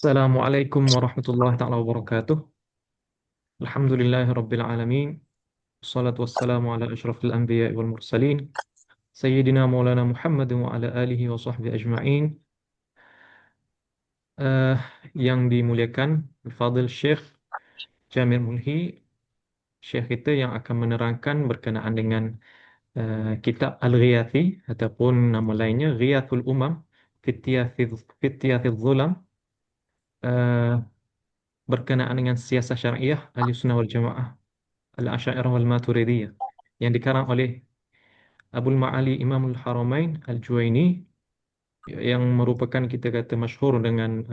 Assalamualaikum warahmatullahi taala wabarakatuh. Alhamdulillahi rabbil alamin. Wassalatu wassalamu ala asyrafil anbiya wal mursalin. Sayyidina Maulana Muhammad wa ala alihi wa sahbihi ajma'in. Eh, yang dimuliakan Fadil Syekh Jamil Mulhi, Syekh kita yang akan menerangkan berkenaan dengan kitab Al-Ghiyathi ataupun nama lainnya Ghiyathul Umam Fityathidh Zulam, eh, berkenaan dengan siasah syariah Ahlussunnah wal Jamaah Al-Asy'ariyah wal Maturidiyah, yang dikarang oleh Abul Ma'ali Imamul Haramain Al-Juwaini, yang merupakan kita kata masyhur dengan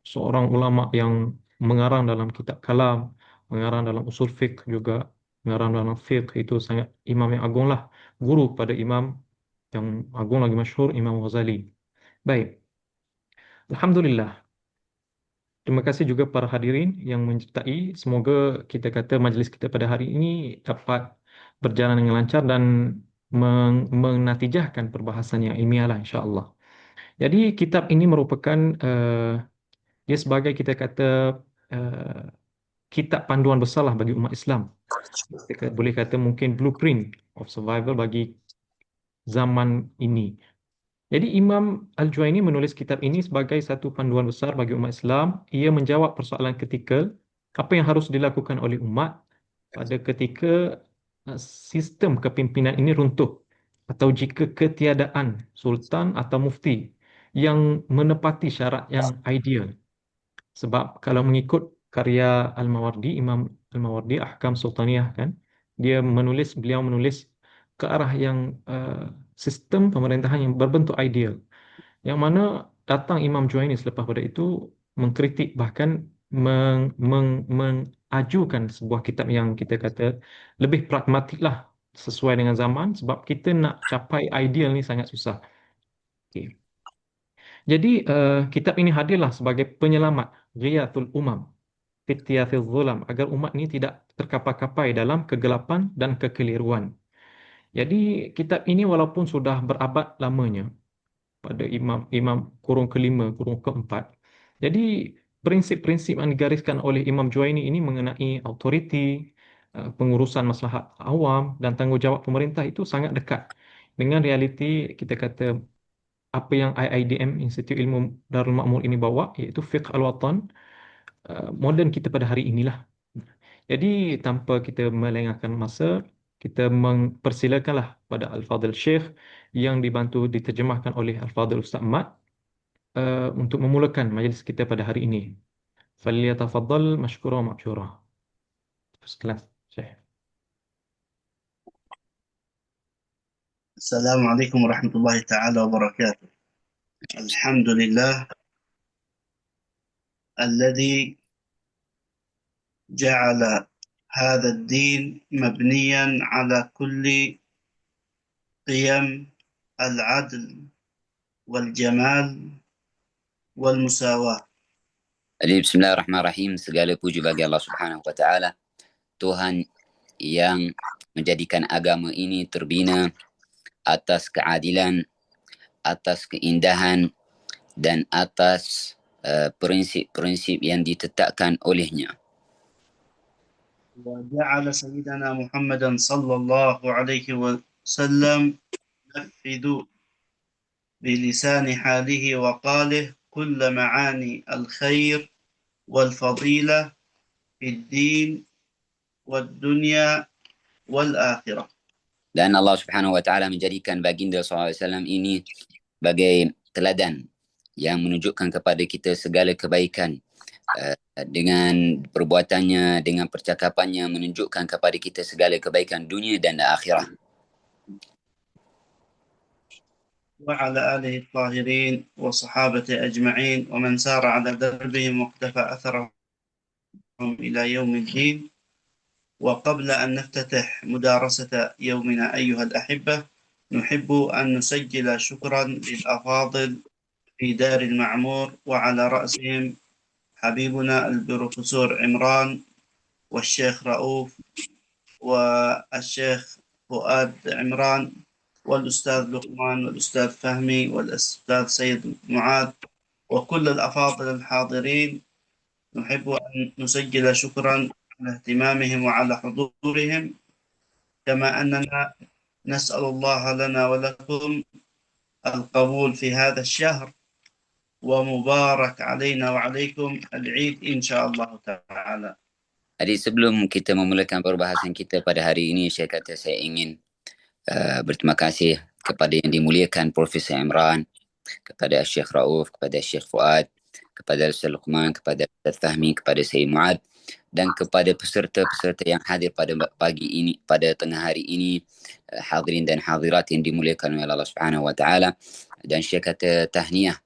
seorang ulama yang mengarang dalam kitab kalam, mengarang dalam usul fiqh juga, mengarang dalam fiqh. Itu sangat imam yang agung lah, guru pada imam yang agung lagi masyhur, Imam Ghazali. Baik, Alhamdulillah. Terima kasih juga para hadirin yang menyertai. Semoga kita kata majlis kita pada hari ini dapat berjalan dengan lancar dan menatijahkan perbahasan yang ilmiah lah, insya-Allah. Jadi kitab ini merupakan dia sebagai kita kata uh, kitab panduan besar lah bagi umat Islam. Boleh kata mungkin blueprint of survival bagi zaman ini. Jadi Imam Al-Juwaini menulis kitab ini sebagai satu panduan besar bagi umat Islam. Ia menjawab persoalan ketika apa yang harus dilakukan oleh umat pada ketika uh, sistem kepimpinan ini runtuh, atau jika ketiadaan sultan atau mufti yang menepati syarat yang ideal. Sebab kalau mengikut karya Al-Mawardi, Imam Al-Mawardi, Ahkam Sultaniyah kan, beliau menulis ke arah yang sistem pemerintahan yang berbentuk ideal. Yang mana datang Imam Juwaini selepas pada itu mengkritik, bahkan mengajukan sebuah kitab yang kita kata lebih pragmatik lah, sesuai dengan zaman, sebab kita nak capai ideal ni sangat susah. Okey. Jadi kitab ini hadirlah sebagai penyelamat, Ghiyathul Umam Fityathil Zulam, agar umat ini tidak terkapai-kapai dalam kegelapan dan kekeliruan. Jadi kitab ini walaupun sudah berabad lamanya pada imam kurung kelima, kurung keempat. Jadi prinsip-prinsip yang digariskan oleh Imam Juwaini ini mengenai autoriti, pengurusan maslahat awam dan tanggungjawab pemerintah itu sangat dekat dengan realiti kita kata apa yang IIDM, Institut Ilmu Darul Ma'mur ini bawa, iaitu Fiqh Al-Watan moden kita pada hari inilah. Jadi tanpa kita melengahkan masa, kita mempersilakanlah pada Al-Fadhil Syekh yang dibantu diterjemahkan oleh Al-Fadhil Ustaz Mat untuk memulakan majlis kita pada hari ini. Falyatafaddal mashkura ma'jura. First class, Syekh. السلام عليكم ورحمة الله تعالى وبركاته. الحمد لله الذي جعل هذا الدين مبنيا على كل قيم العدل والجمال والمساواة. Jadi bismillahirrahmanirrahim, segala puji bagi Allah Subhanahu wa taala, Tuhan yang menjadikan agama ini terbina atas keadilan, atas keindahan dan atas prinsip-prinsip yang ditetapkan olehnya. وجعل سيدنا محمدا صلى الله عليه وسلم ينفذ بلسان حاله وقاله كل معاني الخير والفضيلة في الدين والدنيا والآخرة. Dan Allah Subhanahu wa taala menjadikan baginda SAW ini sebagai teladan yang menunjukkan kepada kita segala kebaikan, dengan perbuatannya, dengan percakapannya menunjukkan kepada kita segala kebaikan dunia dan akhirat. وعلى آله الطاهرين وصحابته أجمعين ومن سار على دربهم واقتفى أثرهم إلى يوم الدين. وقبل أن نفتتح مدارسة يومنا أيها الأحبة، نحب أن نسجل شكرا للأفاضل في دار المعمور، وعلى رأسهم حبيبنا البروفيسور عمران والشيخ رؤوف والشيخ فؤاد عمران والأستاذ لقمان والأستاذ فهمي والأستاذ سيد معاذ وكل الأفاضل الحاضرين. نحب أن نسجل شكرا على اهتمامهم وعلى حضورهم، كما أننا نسأل الله لنا ولكم القبول في هذا الشهر، ومبارك علينا وعليكم العيد إن شاء الله تعالى. Jadi sebelum kita memulakan perbahasan kita pada hari ini, saya kata saya ingin berterima kasih kepada yang dimuliakan Profesor Imran, kepada Syekh Rauf, kepada Syekh Fuad, kepada Ustaz Luqman, kepada Ustaz Fahmi, kepada Syed Muad, dan kepada peserta-peserta yang hadir pada pagi ini, pada tengah hari ini, hadirin dan hadirat yang dimuliakan oleh Allah Subhanahu wa taala. Dan saya kata tahniah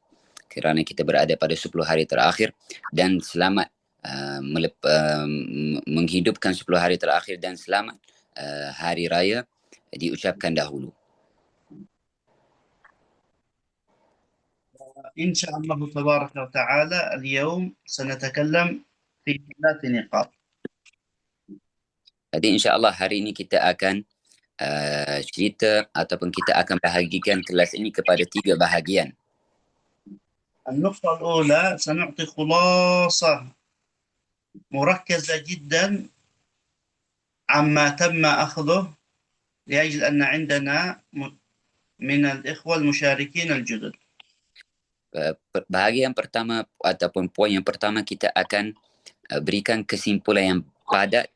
kerana kita berada pada 10 hari terakhir, dan selamat menghidupkan 10 hari terakhir, dan selamat hari raya diucapkan dahulu. إن شاء الله تبارك وتعالى اليوم سنتكلم في 3 نقاط. Jadi insya-Allah hari ini kita akan cerita ataupun kita akan bahagikan kelas ini kepada 3 bahagian. النقطة الأولى سنعطي خلاصة مركزة جدا عما تم أخذه، لأجل أن عندنا من الإخوة المشاركين الجدد. Bahagian pertama ataupun poin yang pertama, kita akan berikan kesimpulan yang padat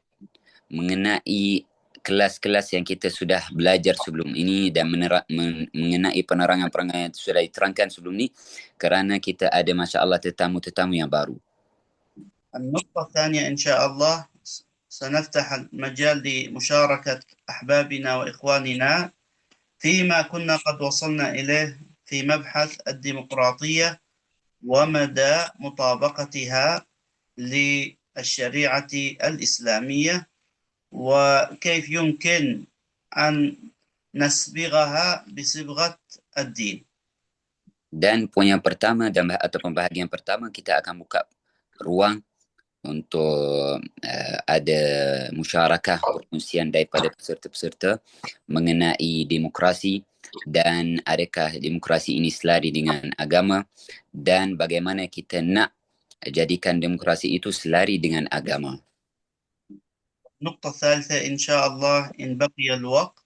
mengenai kelas-kelas yang kita sudah belajar sebelum ini, dan mengenai penerangan-penerangan yang sudah diterangkan sebelum ini, kerana kita ada masya-Allah tetamu-tetamu yang baru. النقطة الثانية إن شاء الله سنفتح المجال لمشاركة أحبابنا وإخواننا فيما كنا قد وصلنا إليه في مبحث الديمقراطية ومدى مطابقتها للشريعة الإسلامية، وكيف يمكن أن نصبغها بصبغة الدين. Dan poin yang pertama ataupun bahagian pertama, kita akan buka ruang untuk ada musyarakah, perkongsian daripada peserta-peserta mengenai demokrasi, dan adakah demokrasi ini selari dengan agama, dan bagaimana kita nak jadikan demokrasi itu selari dengan agama. النقطة الثالثة إن شاء الله إن بقي الوقت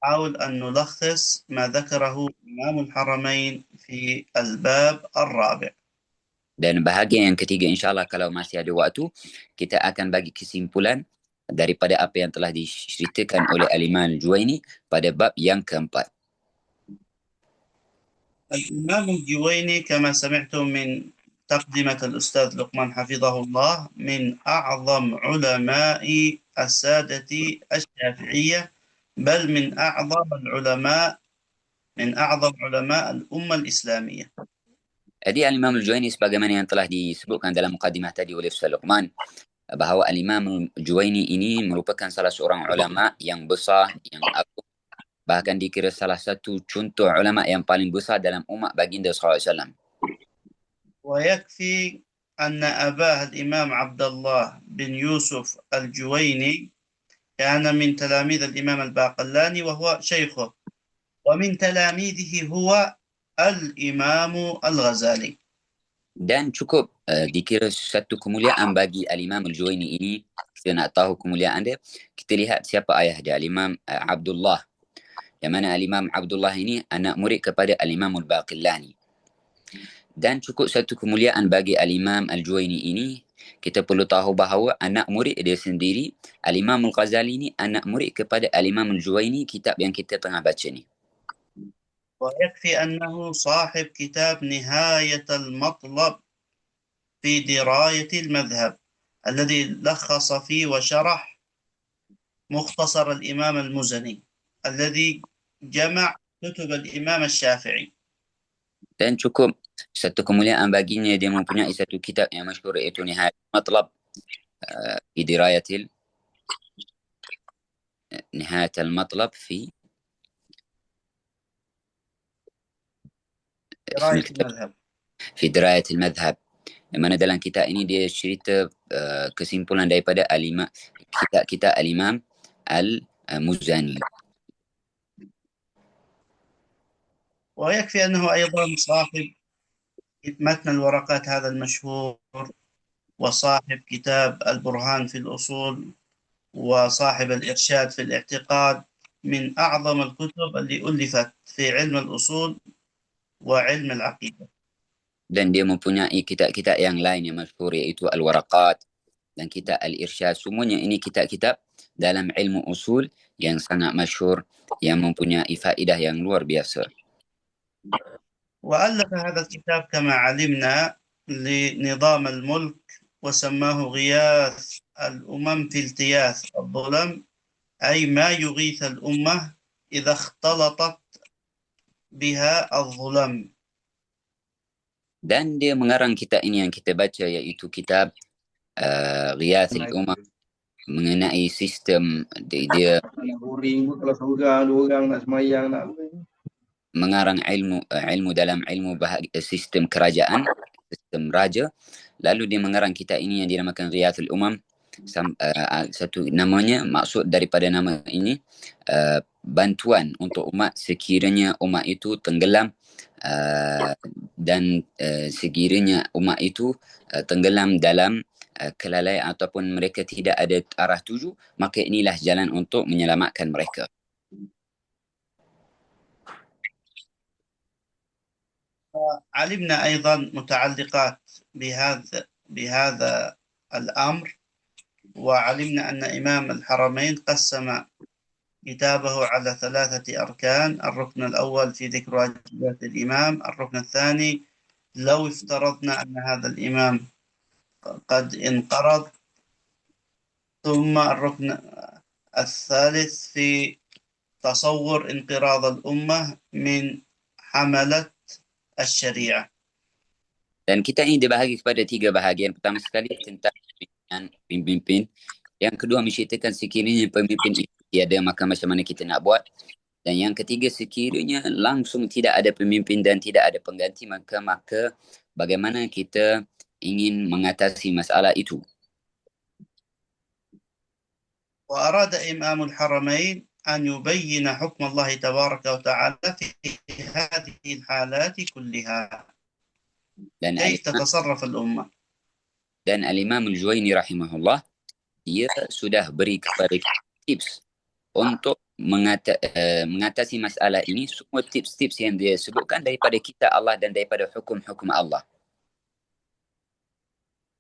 نحاول أن نلخص ما ذكره إمام الحرمين في الباب الرابع. Dan bahagian yang ketiga, insyaAllah kalau masih ada waktu, kita akan bagi kesimpulan daripada apa yang telah diceritakan oleh Al-Imam Al-Juwaini pada bab yang keempat. الإمام الجويني كما سمعتم من تقدمة الأستاذ لقمان حفظه الله من أعظم علماء السادة الشافعية، بل من أعظم علماء الأمة الإسلامية. Jadi Al-Imam Al-Juwaini, sebagaimana yang telah disebutkan dalam mukadimah tadi oleh Ustaz Luqman, bahawa Al-Imam Al-Juwaini ini merupakan salah seorang ulama yang besar, yang agung, bahkan dikira salah satu contoh ulama yang paling besar dalam umat baginda SAW. ويكفي أن أباه الإمام عبد الله بن يوسف الجويني كان من تلاميذ الإمام الباقلاني وهو شيخه، ومن تلاميذه هو الإمام الغزالي. Dan cukup dikira satu kemuliaan bagi Al-Imam Al-Juwaini ini. Kita nak tahu kemuliaan dia, kita lihat siapa ayah dia, Al-Imam Abdullah, yang mana Al-Imam Abdullah ini anak murid kepada Al-Imam Al-Baqillani. Dan cukup satu kemuliaan bagi Al-Imam Al-Juwaini ini, kita perlu tahu bahawa anak murid dia sendiri, Al-Imam Al-Ghazali ini anak murid kepada Al-Imam Al-Juwaini, kitab yang kita tengah baca ni. ويكفي أنه صاحب كتاب نهاية المطلب في دراية المذهب، الذي لخص فيه وشرح مختصر الإمام المزني الذي جمع كتب الإمام الشافعي. Dan cukup satu kemuliaan baginya, dia mempunyai satu kitab yang masyhur, iaitu Nihayat Matlab fi Dirayatil Nihayat al-Matlab fi دراية المذهب fi Dirayatil Madhab, yang mana dalam kitab ini dia cerita kesimpulan daripada kitab Al-Imam Al-Muzani. ويكفي أنه أيضا صاحب متن الورقات هذا المشهور، وصاحب كتاب البرهان في الأصول، وصاحب الإرشاد في الاعتقاد، من أعظم الكتب اللي ألفت في علم الأصول وعلم العقيدة. Dan dia mempunyai kitab-kitab yang lain yang masyhur, iaitu Al-Waraqat dan kitab Al-Irsyad. Semuanya ini kitab-kitab dalam ilmu usul yang sangat masyhur, yang mempunyai faedah yang luar biasa. وألف هذا الكتاب كما علمنا لنظام الملك، وسماه غياث الأمم في التياث الظلم، أي ما يغيث الأمة إذا اختلطت بها الظلم. Dan dia mengarang kitab ini yang kita baca, iaitu kitab Ghiyathul Ummah, mengenai sistem dia mengarang ilmu dalam ilmu sistem kerajaan, sistem raja. Lalu dia mengarang kitab ini yang dinamakan Ghiyathul Ummah. Satu namanya, maksud daripada nama ini, bantuan untuk umat sekiranya umat itu tenggelam, dan sekiranya umat itu tenggelam dalam kelalaian ataupun mereka tidak ada arah tuju, maka inilah jalan untuk menyelamatkan mereka. علمنا أيضا متعلقات بهذا الأمر، وعلمنا أن إمام الحرمين قسم كتابه على 3 أركان. الركن الأول في ذكر واجبات الإمام، الركن الثاني لو افترضنا أن هذا الإمام قد انقرض، ثم الركن الثالث في تصور انقراض الأمة من حملة الشريعة. Dan kita ini dibahagi kepada 3 bahagian. Pertama sekali tentang pemimpin. Yang kedua menceritakan sekiranya pemimpin itu tiada, maka macam mana kita nak buat. Dan yang ketiga, sekiranya langsung tidak ada pemimpin dan tidak ada pengganti, maka bagaimana kita ingin mengatasi masalah itu. وأراد إمام الحرمين أن يبين حكم الله تبارك وتعالى في هذه الحالات كلها، كيف تتصرف الأمة. Dan Al-Imam Al-Juwaini rahimahullah, dia sudah beri kepada kita tips untuk mengatasi masalah ini. Semua tips-tips yang dia sebutkan daripada kitab Allah dan daripada hukum-hukum Allah.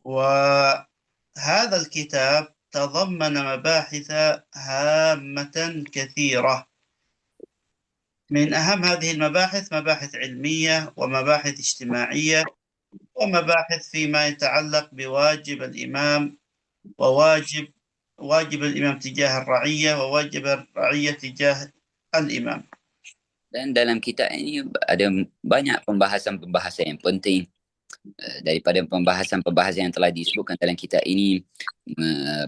وهذا الكتاب تضمن مباحث هامة كثيرة. من أهم هذه المباحث مباحث علمية ومباحث اجتماعية ومباحث فيما يتعلق بواجب الإمام وواجب الإمام تجاه الرعية وواجب الرعية تجاه الإمام. Dan dalam kitab ini ada banyak pembahasan-pembahasan yang penting. Daripada pembahasan-pembahasan yang telah disebutkan dalam kitab ini,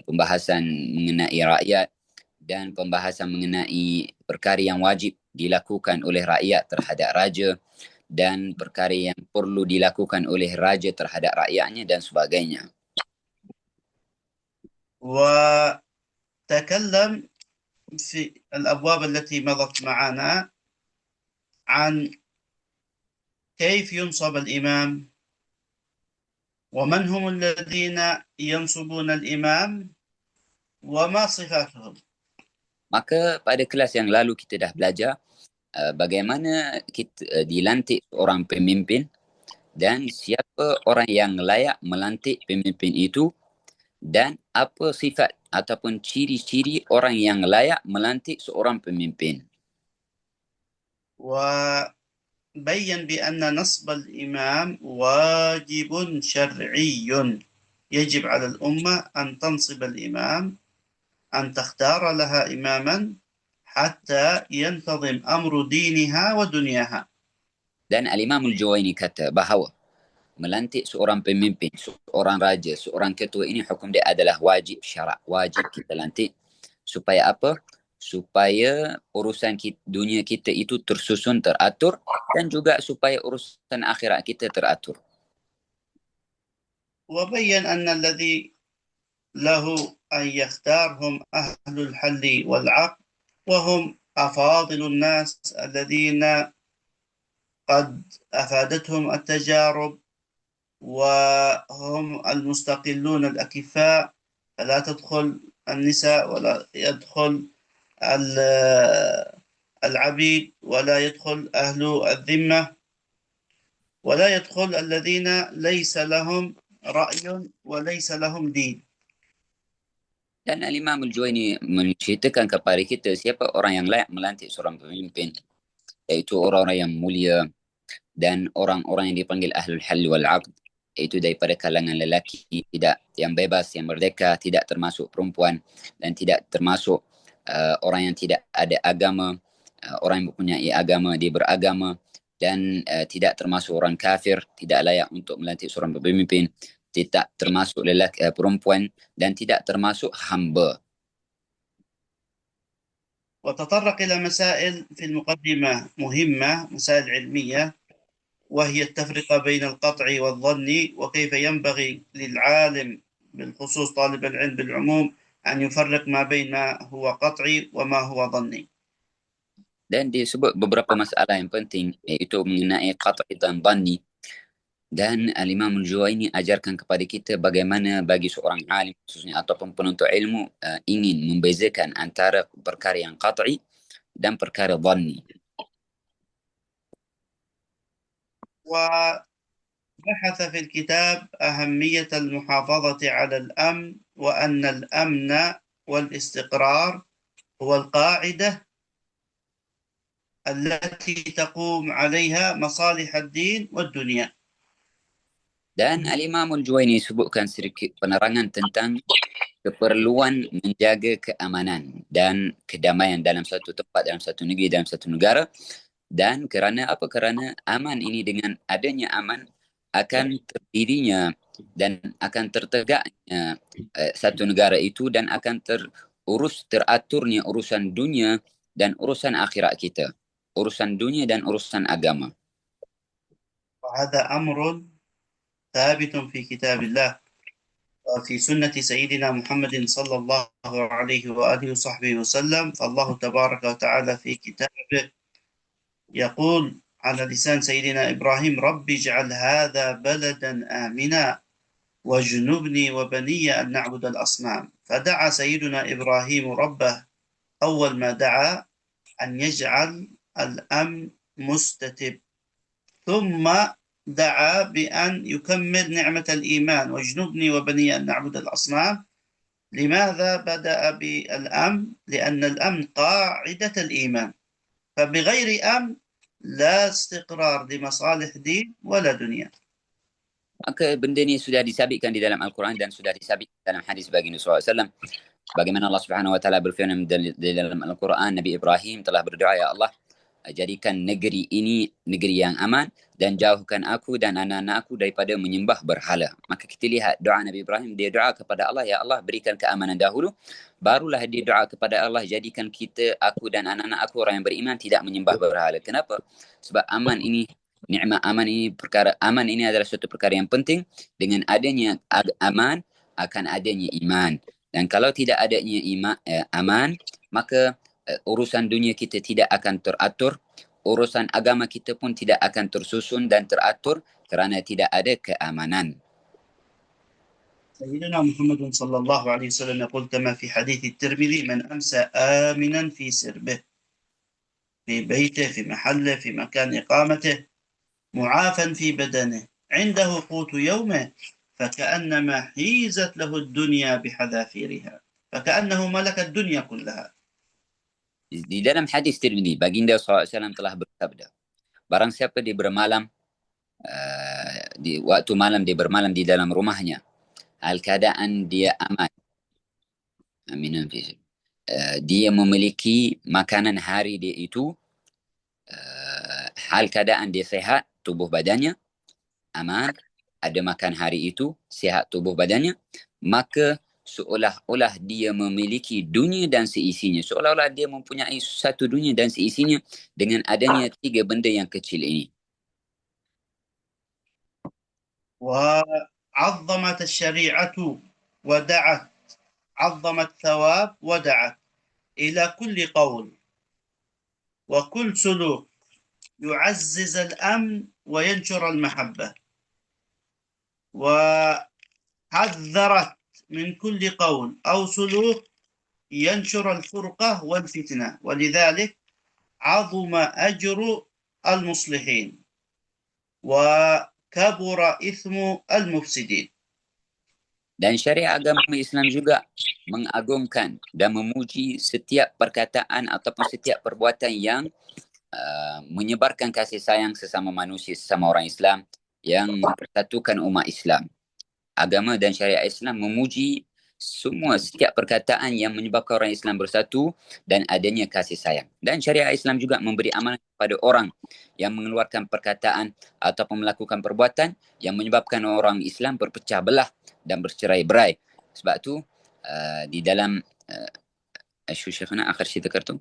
pembahasan mengenai rakyat dan pembahasan mengenai perkara yang wajib dilakukan oleh rakyat terhadap raja dan perkara yang perlu dilakukan oleh raja terhadap rakyatnya dan sebagainya. وتكلم في الأبواب التي مضت معنا عن كيف ينصب الإمام، ومن هم الذين ينصبون الإمام، وما صفاتهم. Maka pada kelas yang lalu kita dah belajar bagaimana kita dilantik seorang pemimpin dan siapa orang yang layak melantik pemimpin itu, dan apa sifat ataupun ciri-ciri orang yang layak melantik seorang pemimpin. وبين بأن نصب الإمام واجب شرعي، يجب على الأمة أن تنصب الإمام، أن تختار لها إماما حتى ينتظم أمر دينها ودنياها. Dan Al-Imam Al-Juwaini kata bahawa melantik seorang pemimpin, seorang raja, seorang ketua, ini hukum dia adalah wajib syarak. Wajib kita lantik. Supaya apa? Supaya urusan dunia kita itu tersusun, teratur, dan juga supaya urusan akhirat kita teratur. وبين أن الذي له أن يختارهم أهل الحل والعقد، وهم أفاضل الناس الذين قد أفادتهم التجارب وهم المستقلون الأكفاء، فلا تدخل النساء ولا يدخل العبيد ولا يدخل أهل الذمة ولا يدخل الذين ليس لهم رأي وليس لهم دين. Dan Imam Al-Juwaini menceritakan kepada kita siapa orang yang layak melantik seorang pemimpin, iaitu orang-orang yang mulia dan orang-orang yang dipanggil Ahlul Hal wal Aqd, iaitu daripada kalangan lelaki, tidak yang bebas, yang merdeka, tidak termasuk perempuan dan tidak termasuk orang yang tidak ada agama, orang yang mempunyai agama, dia beragama, dan tidak termasuk orang kafir, tidak layak untuk melantik seorang pemimpin, tidak termasuk lelaki, perempuan, dan tidak termasuk hamba. وتطرق إلى مسائل في المقدمة مهمة، مسائل علمية، وهي التفرقة بين القطع والظن، وكيف ينبغي للعالم بالخصوص طالب العلم بالعموم أن يفرق ما بين ما هو قطعي وما هو ظني. Dan dia sebut beberapa masalah yang penting, iaitu mengenai qat'i dan dhanni. Dan Al-Imam Al-Juwaini ajarkan kepada kita bagaimana bagi seorang alim khususnya ataupun penuntut ilmu ingin membezakan antara perkara yang qat'i dan perkara dhanni. وبحث في الكتاب أهمية المحافظة على الأمن، وأن الأمن والاستقرار هو القاعدة التي تقوم عليها مصالح الدين والدنيا. Dan Al-Imam Al-Juwaini sebutkan sedikit penerangan tentang keperluan menjaga keamanan dan kedamaian dalam satu tempat, dalam satu negeri, dalam satu negara. Dan kerana apa? Kerana aman ini, dengan adanya aman akan terdirinya dan akan tertegaknya satu negara itu, dan akan teraturnya urusan dunia dan urusan akhirat kita, urusan dunia dan urusan agama. وهذا أمر ثابت في كتاب الله وفي سنة سيدنا محمد صلى الله عليه وآله وصحبه وسلم. فالله تبارك وتعالى في كتابه يقول على لسان سيدنا إبراهيم: رب اجعل هذا بلدا آمنا واجنبني وبني أن نعبد الأصنام. فدعا سيدنا إبراهيم ربه أول ما دعا أن يجعل الأمن مستتب، ثم دعا بأن يكمل نعمة الإيمان: واجنبني وبني أن نعبد الأصنام. لماذا بدأ بالأمن؟ لأن الأمن قاعدة الإيمان، فبغير أمن لا استقرار لمصالح دين ولا دنيا. Maka benda ni sudah disabitkan di dalam Al-Quran dan sudah disabitkan dalam hadis baginda SAW. Bagaimana Allah Subhanahu Wa Taala berfirman di dalam Al-Quran, Nabi Ibrahim telah berdoa, ya Allah, jadikan negeri ini negeri yang aman dan jauhkan aku dan anak-anakku daripada menyembah berhala. Maka kita lihat doa Nabi Ibrahim, dia doa kepada Allah, ya Allah berikan keamanan dahulu, barulah dia doa kepada Allah, jadikan kita, aku dan anak-anak aku orang yang beriman tidak menyembah berhala. Kenapa? Sebab aman ini, nikmat aman ini, perkara aman ini adalah suatu perkara yang penting. Dengan adanya aman akan adanya iman, dan kalau tidak adanya aman, maka urusan dunia kita tidak akan teratur, urusan agama kita pun tidak akan tersusun dan teratur kerana tidak ada keamanan. سيدنا محمد صلى الله عليه وسلم يقول كما في حديث الترمذي: من أمسى آمنا في سربه، في بيته، في محله، في مكان إقامته، معافا في بدنه، عنده قوت يومه، فكأنما حيزت له الدنيا بحذافيرها، فكأنه ملك الدنيا كلها. Di dalam hadis Tirmidzi, baginda SAW telah bersabda, barang siapa dia bermalam, di waktu malam dia bermalam di dalam rumahnya, hal keadaan dia aman, dia memiliki makanan hari dia itu, hal keadaan dia sehat, tubuh badannya aman, ada makan hari itu, sihat tubuh badannya, maka seolah-olah dia memiliki dunia dan seisinya, seolah-olah dia mempunyai satu dunia dan seisinya dengan adanya tiga benda yang kecil ini. وعظمت الشريعة ودعت، عظمت ثواب ودعت إلى كل قول وكل سلوك يعزز الأمن وينشر المحبة. وحذرت من كل قول أو سلوك ينشر الفرقة والفتنة، ولذلك عظم أجر المصلحين وكبر إثم المفسدين. Dan syariat agama Islam juga mengagungkan dan memuji setiap perkataan ataupun setiap perbuatan yang menyebarkan kasih sayang sesama manusia, sesama orang Islam, yang mempersatukan umat Islam. Agama dan syariat Islam memuji setiap perkataan yang menyebabkan orang Islam bersatu dan adanya kasih sayang. Dan syariat Islam juga memberi amanah kepada orang yang mengeluarkan perkataan ataupun melakukan perbuatan yang menyebabkan orang Islam berpecah belah dan bercerai-berai. Sebab tu di dalam شو شيخنا آخر شيء ذكرته؟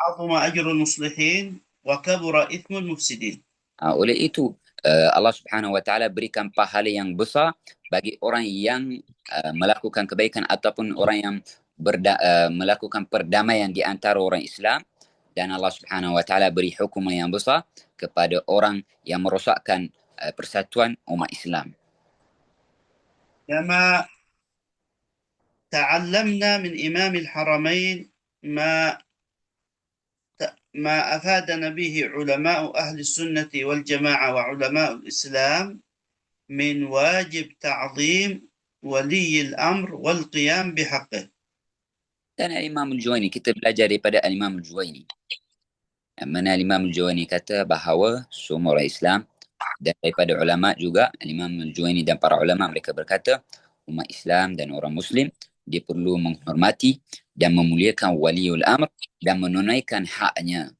عظم أجر المصلحين وكبر إثم المفسدين. Oleh itu Allah Subhanahu Wa Taala berikan pahala yang besar bagi orang yang melakukan kebaikan ataupun orang yang melakukan perdamaian di antara orang Islam, dan Allah Subhanahu Wa Taala beri hukuman yang besar kepada orang yang merosakkan persatuan umat Islam. كما تعلمنا من إمام الحرمين ما أفادنا به علماء أهل السنة والجماعة وعلماء الإسلام من واجب تعظيم ولي الأمر والقيام بحقه. Dan Imam Al-Juwaini, kita belajar daripada Imam Al-Juwaini. Mana Imam Al-Juwaini kata bahawa semua orang Islam, dan daripada ulama juga, Imam Al-Juwaini dan para ulama mereka berkata, umat Islam dan orang Muslim dia perlu menghormati dan memuliakan waliul amr dan menunaikan haknya.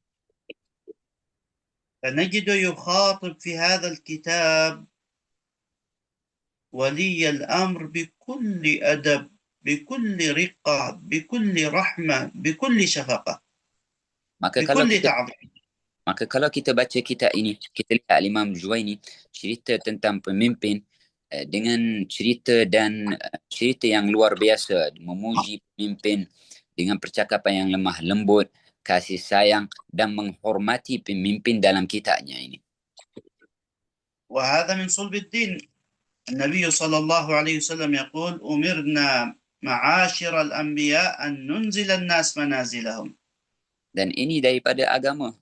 فنجد يخاطب في هذا الكتاب ولي الأمر بكل أدب، بكل رقة، بكل رحمة، بكل شفقة، بكل تعظيم. Maka kalau kita baca kitab ini, kita lihat Imam Al-Juwaini cerita tentang pemimpin dengan cerita yang luar biasa, memuji pemimpin dengan percakapan yang lemah lembut, kasih sayang dan menghormati pemimpin dalam kitabnya ini. وهذا من صلب الدين. النبي صلى الله عليه وسلم يقول أمرنا معاشر الأنبياء أن ننزل الناس منازلهم. Dan ini daripada agama.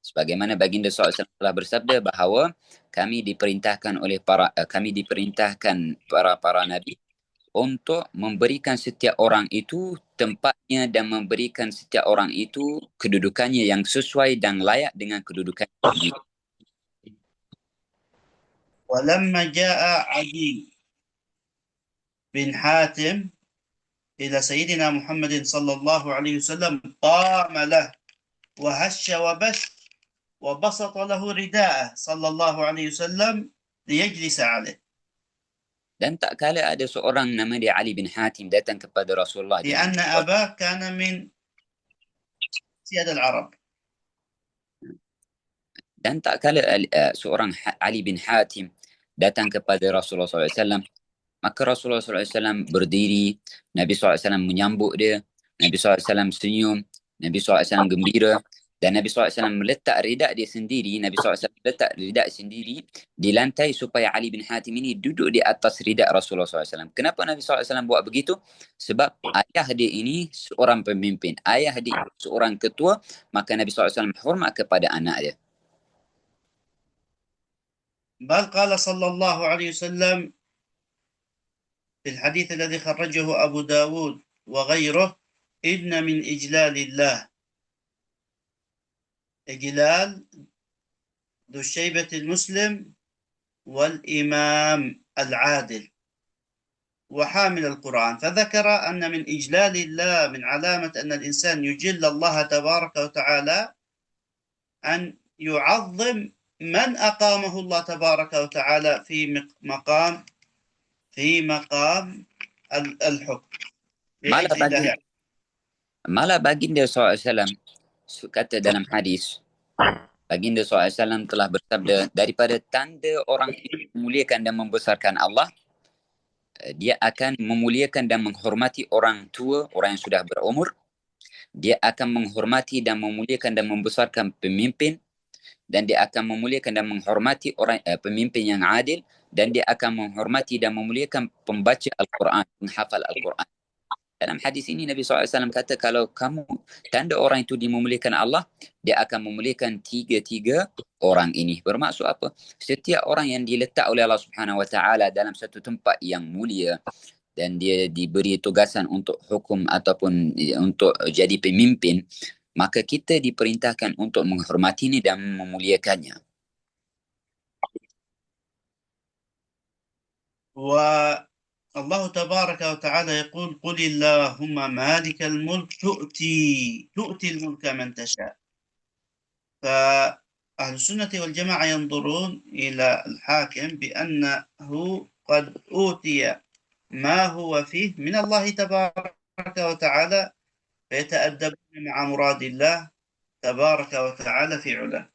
Sebagaimana baginda SAW telah bersabda bahawa kami diperintahkan para nabi untuk memberikan setiap orang itu tempatnya dan memberikan setiap orang itu kedudukannya yang sesuai dan layak dengan kedudukannya. ولما جاء عدي بن حاتم إلى سيدنا محمد صلى الله عليه وسلم قام له وهش وبش وبسط له رداءه صلى الله عليه وسلم ليجلس عليه. Dan tak kala ada seorang nama dia Ali bin Hatim datang kepada Rasulullah. لأن أباه كان من سياد العرب. Dan tak kala seorang Ali bin Hatim datang kepada Rasulullah SAW, maka Rasulullah SAW berdiri, Nabi SAW menyambut dia, Nabi SAW senyum, Nabi SAW gembira, dan Nabi SAW meletak ridak dia sendiri, Nabi SAW letak ridak sendiri di lantai supaya Ali bin Hatim ini duduk di atas ridak Rasulullah SAW. Kenapa Nabi SAW buat begitu? Sebab ayah dia ini seorang pemimpin, ayah dia seorang ketua, maka Nabi SAW hormat kepada anak dia. بل قال صلى الله عليه وسلم في الحديث الذي خرجه أبو داود وغيره إن من إجلال الله إجلال ذو الشيبة المسلم والإمام العادل وحامل القرآن، فذكر أن من إجلال الله من علامة أن الإنسان يجل الله تبارك وتعالى أن يعظم من أقامه الله تبارك وتعالى في مقام الحكم. Malah baginda SAW kata dalam hadis, baginda SAW telah bersabda, daripada tanda orang ini memuliakan dan membesarkan Allah, dia akan memuliakan dan menghormati orang tua, orang yang sudah berumur. Dia akan menghormati dan memuliakan dan membesarkan pemimpin. dan dia akan memuliakan dan menghormati pemimpin yang adil, dan dia akan menghormati dan memuliakan pembaca Al-Quran, penghafal Al-Quran. Dalam hadis ini Nabi SAW kata kalau kamu tanda orang itu dimemuliakan Allah, dia akan memuliakan tiga-tiga orang ini. Bermaksud apa? Setiap orang yang diletak oleh Allah Subhanahu Wa Taala dalam satu tempat yang mulia dan dia diberi tugasan untuk hukum ataupun untuk jadi pemimpin, maka kita diperintahkan untuk menghormatinya dan memuliakannya. والله تبارك وتعالى يقول قل اللهم مالك الملك تؤتي الملك من تشاء. فأهل السنة والجماعة ينظرون إلى الحاكم بأنه قد أوتي ما هو فيه من الله تبارك وتعالى، فيتأدبون مع مراد الله تبارك وتعالى في علاه.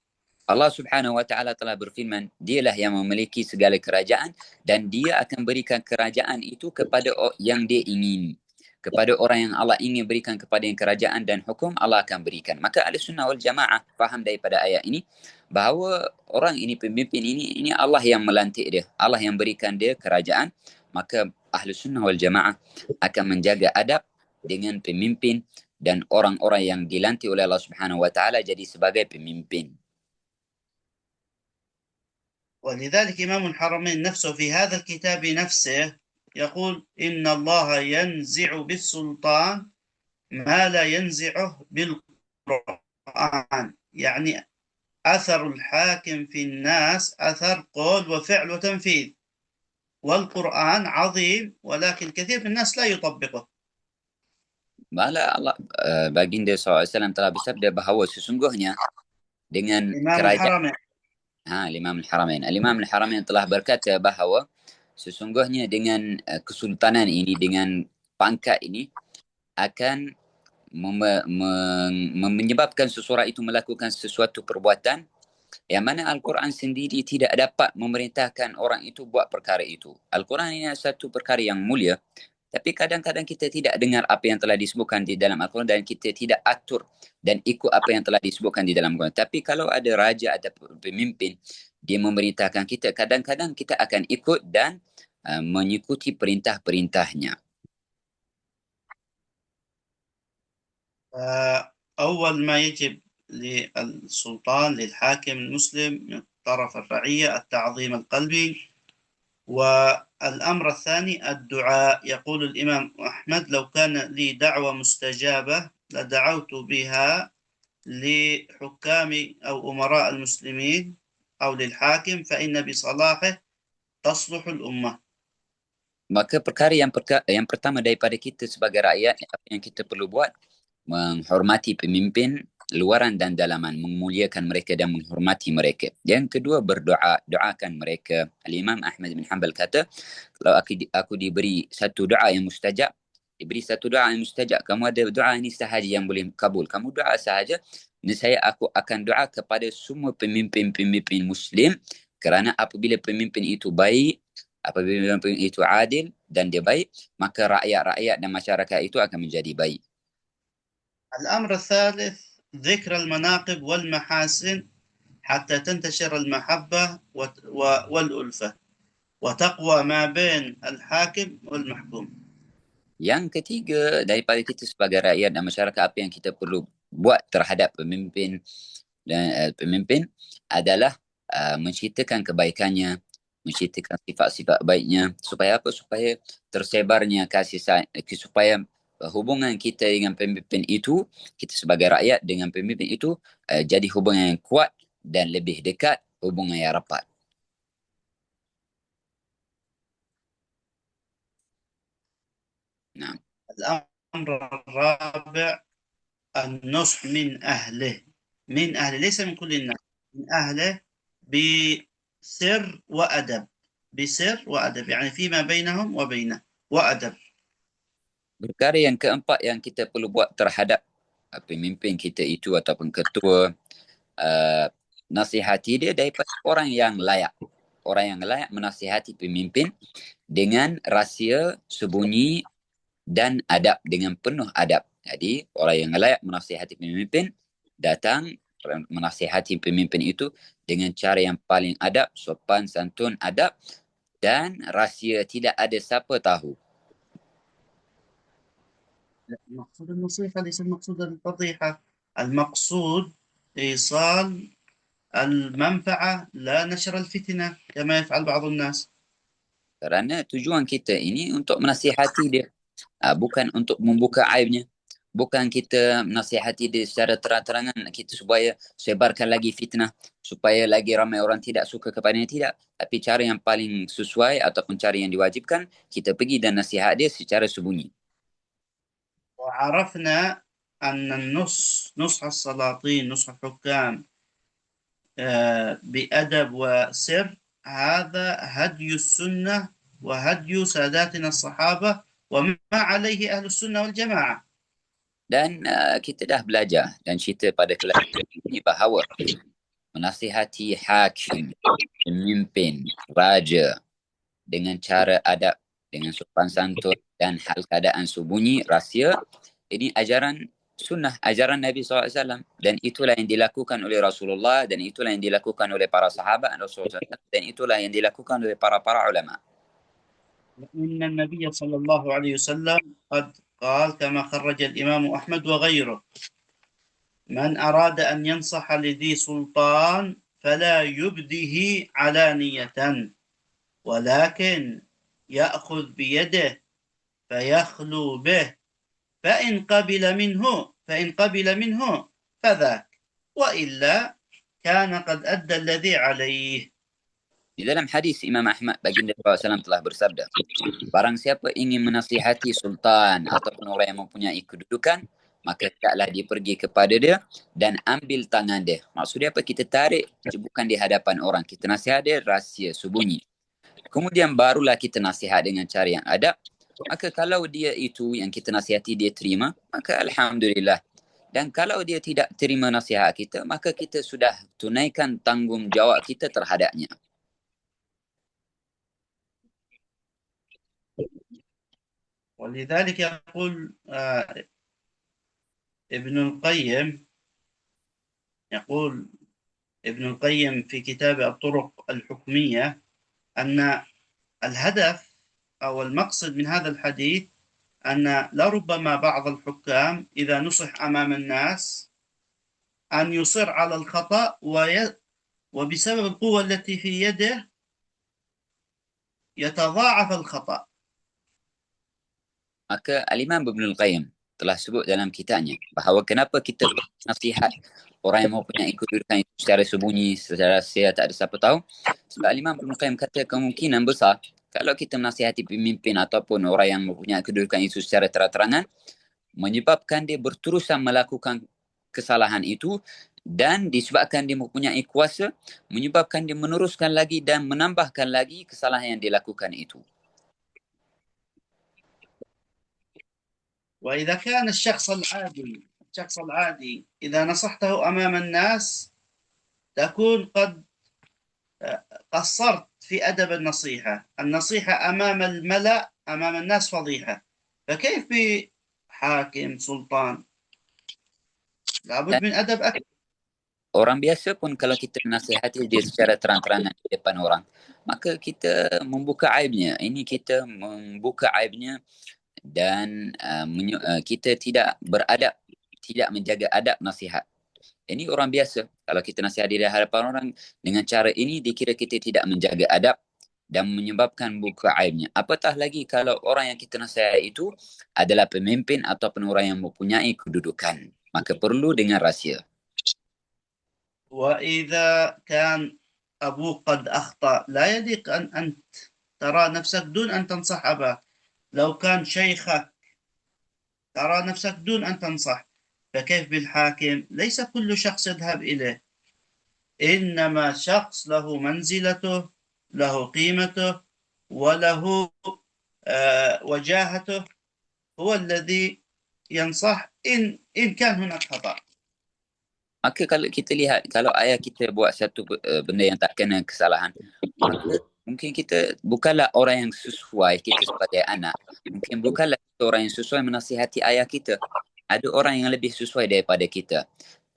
Allah Subhanahu Wa Taala telah berfirman, dialah yang memiliki segala kerajaan dan dia akan berikan kerajaan itu kepada yang dia ingin. Kepada orang yang Allah ingin berikan kepada yang kerajaan dan hukum, Allah akan berikan. Maka Ahlussunnah wal Jamaah faham daripada ayat ini bahawa orang ini, pemimpin ini Allah yang melantik dia, Allah yang berikan dia kerajaan. Maka Ahlussunnah wal Jamaah akan menjaga adab dengan pemimpin dan orang-orang yang dilantik oleh Allah Subhanahu Wa Taala jadi sebagai pemimpin. ولذلك إمام الحرمين نفسه في هذا الكتاب نفسه يقول إن الله ينزع بالسلطان ما لا ينزعه بالقرآن. يعني أثر الحاكم في الناس أثر قول وفعل وتنفيذ، والقرآن عظيم ولكن كثير من الناس لا يطبقه. Malah Allah baginda SAW telah bersabda bahawa sesungguhnya dengan إمام kerajaan الحرمين Imam Al-Haramain. Imam Al-Haramain telah berkata bahawa sesungguhnya dengan kesultanan ini, dengan pangkat ini akan menyebabkan seseorang itu melakukan sesuatu perbuatan yang mana Al-Quran sendiri tidak dapat memerintahkan orang itu buat perkara itu. Al-Quran ini satu perkara yang mulia, tapi kadang-kadang kita tidak dengar apa yang telah disebutkan di dalam Al-Quran dan kita tidak atur dan ikut apa yang telah disebutkan di dalam Al-Quran. Tapi kalau ada raja atau pemimpin, dia memerintahkan kita, kadang-kadang kita akan ikut dan mengikuti perintah-perintahnya. أول ما يجب للسلطان للحاكم المسلم من طرف الرعية التعظيم القلبي، والأمر الثاني الدعاء. يقول الإمام أحمد لو كان لي دعوة مستجابة لدعوت بها لحكام أو أمراء المسلمين أو للحاكم فإن بصلاحه تصلح الأمة. Maka perkara yang pertama daripada kita sebagai rakyat, apa yang kita perlu buat, menghormati pemimpin luaran dan dalaman, memuliakan mereka dan menghormati mereka. Yang kedua, berdoa, doakan mereka. Al-Imam Ahmad bin Hanbal kata, kalau aku diberi satu doa yang mustajab, kamu ada doa ini sahaja yang boleh kabul, kamu doa sahaja, nescaya aku akan doa kepada semua pemimpin-pemimpin Muslim, kerana apabila pemimpin itu baik, apabila pemimpin itu adil dan dia baik, maka rakyat-rakyat dan masyarakat itu akan menjadi baik. الأمر الثالث ذكر المناقب والمحاسن حتى تنتشر المحبة والألفة وتقوى ما بين الحاكم والمحكوم. Yang ketiga, daripada kita sebagai rakyat dan masyarakat, apa yang kita perlu buat terhadap pemimpin adalah menceritakan kebaikannya, menceritakan sifat-sifat baiknya, supaya apa? Supaya tersebarnya kasih sayang, supaya hubungan kita dengan pemimpin itu, kita sebagai rakyat dengan pemimpin itu jadi hubungan yang kuat dan lebih dekat, hubungan yang rapat. Nah. الأمر الرابع النصح من أهله ليس من كل الناس، من أهله بسر وأدب، يعني فيما بينهم وبينه وأدب. Perkara yang keempat yang kita perlu buat terhadap pemimpin kita itu ataupun ketua, nasihati dia daripada orang yang layak. Orang yang layak menasihati pemimpin dengan rahsia, sembunyi dan adab, dengan penuh adab. Jadi orang yang layak menasihati pemimpin datang menasihati pemimpin itu dengan cara yang paling adab, sopan, santun, adab dan rahsia, tidak ada siapa tahu. المقصود النصيحة ليس المقصود الفضيحة، المقصود إيصال المنفعة لا نشر الفتنة كما يفعل بعض الناس. Kerana tujuan kita ini untuk menasihati dia, bukan untuk membuka aibnya. Bukan kita menasihati dia secara terang-terangan kita supaya sebarkan lagi fitnah, supaya lagi ramai orang tidak suka kepadanya, tidak. Tapi cara yang paling sesuai ataupun cara yang diwajibkan, kita pergi dan nasihat dia secara sembunyi. وعرفنا أن نصح السلاطين، نصح الحكام بأدب وسر، هذا هدي السنة وهدي ساداتنا الصحابة وما عليه أهل السنة والجماعة. Dan kita dah belajar dan cerita pada kelas ini bahawa menasihati hakim, pemimpin, raja dengan cara adab, dengan sopan santun dan hal keadaan sembunyi, rahsia, ini ajaran sunnah, ajaran Nabi SAW, dan itulah yang dilakukan oleh Rasulullah, dan itulah yang dilakukan oleh para sahabat Rasulullah SAW, dan itulah yang dilakukan oleh para ulama. إن النبي صلى الله عليه وسلم قد قال كما خرج الإمام أحمد وغيره: من أراد أن ينصح لذي سلطان فلا يبده علانية ولكن يأخذ بيده فيخلو به فإن قبل منه فذاك وإلا كان قد أدى الذي عليه. Di dalam hadis Imam Ahmad, baginda SAW telah bersabda, barang siapa ingin menasihati sultan ataupun orang yang mempunyai kedudukan, maka hendaklah dia pergi kepada dia dan ambil tangan dia. Maksudnya apa? Kita tarik, bukan di hadapan orang. Kita nasihat dia rahsia, sembunyi. Kemudian barulah kita nasihat dengan cara yang adab. Maka kalau dia itu yang kita nasihati dia terima, maka Alhamdulillah. Dan kalau dia tidak terima nasihat kita, maka kita sudah tunaikan tanggungjawab kita terhadapnya. ولذلك يقول ابن القيم في كتاب الطرق الحكمية أن الهدف أو المقصد من هذا الحديث أن لربما بعض الحكام إذا نصح أمام الناس أن يصر على الخطأ وبسبب القوة التي في يده يتضاعف الخطأ. Maka Al-Imam Ibn Al-Qayyim telah sebut dalam kitabnya bahawa kenapa kita nasihat orang yang mempunyai kedudukan itu secara sembunyi, secara rahsia, tak ada siapa tahu. Sebab Al-Imam Ibn Al-Qayyim kata kemungkinan besar kalau kita menasihati pemimpin ataupun orang yang mempunyai kedudukan itu secara terang-terangan, menyebabkan dia berterusan melakukan kesalahan itu, dan disebabkan dia mempunyai kuasa, menyebabkan dia meneruskan lagi dan menambahkan lagi kesalahan yang dilakukan itu. وإذا كان الشخص العادي إذا نصحته أمام الناس تكون قد قصرت في أدب النصيحة أمام الملأ أمام الناس فضيحة، فكيف بحاكم سلطان؟ لابد من أدب أكثر. Orang biasa pun kalau kita nasihati dia secara terang-terangan di depan orang, maka kita membuka aibnya. Ini kita membuka aibnya dan kita tidak beradab, tidak menjaga adab nasihat. Ini orang biasa. Kalau kita nasihat di hadapan orang dengan cara ini, dikira kita tidak menjaga adab dan menyebabkan buka aibnya. Apatah lagi kalau orang yang kita nasihat itu adalah pemimpin ataupun orang yang mempunyai kedudukan. Maka perlu dengan rahsia. وإذا كان أبوك قد أخطأ لا يليق أن أنت ترى نفسك دون أن تنصح أباك. لو كان شيخك ترى نفسك دون أن تنصح، فكيف بالحاكم؟ ليس كل شخص يذهب إليه، إنما شخص له منزلته، له قيمته، وله وجاهته، هو الذي ينصح إن كان هناك خطأ. Maka kalau kita lihat, kalau ayah kita buat satu benda yang tak kena kesalahan, maka mungkin kita bukanlah orang yang sesuai, kita sebagai anak. Mungkin bukanlah orang yang sesuai menasihati ayah kita. Ada orang yang lebih sesuai daripada kita.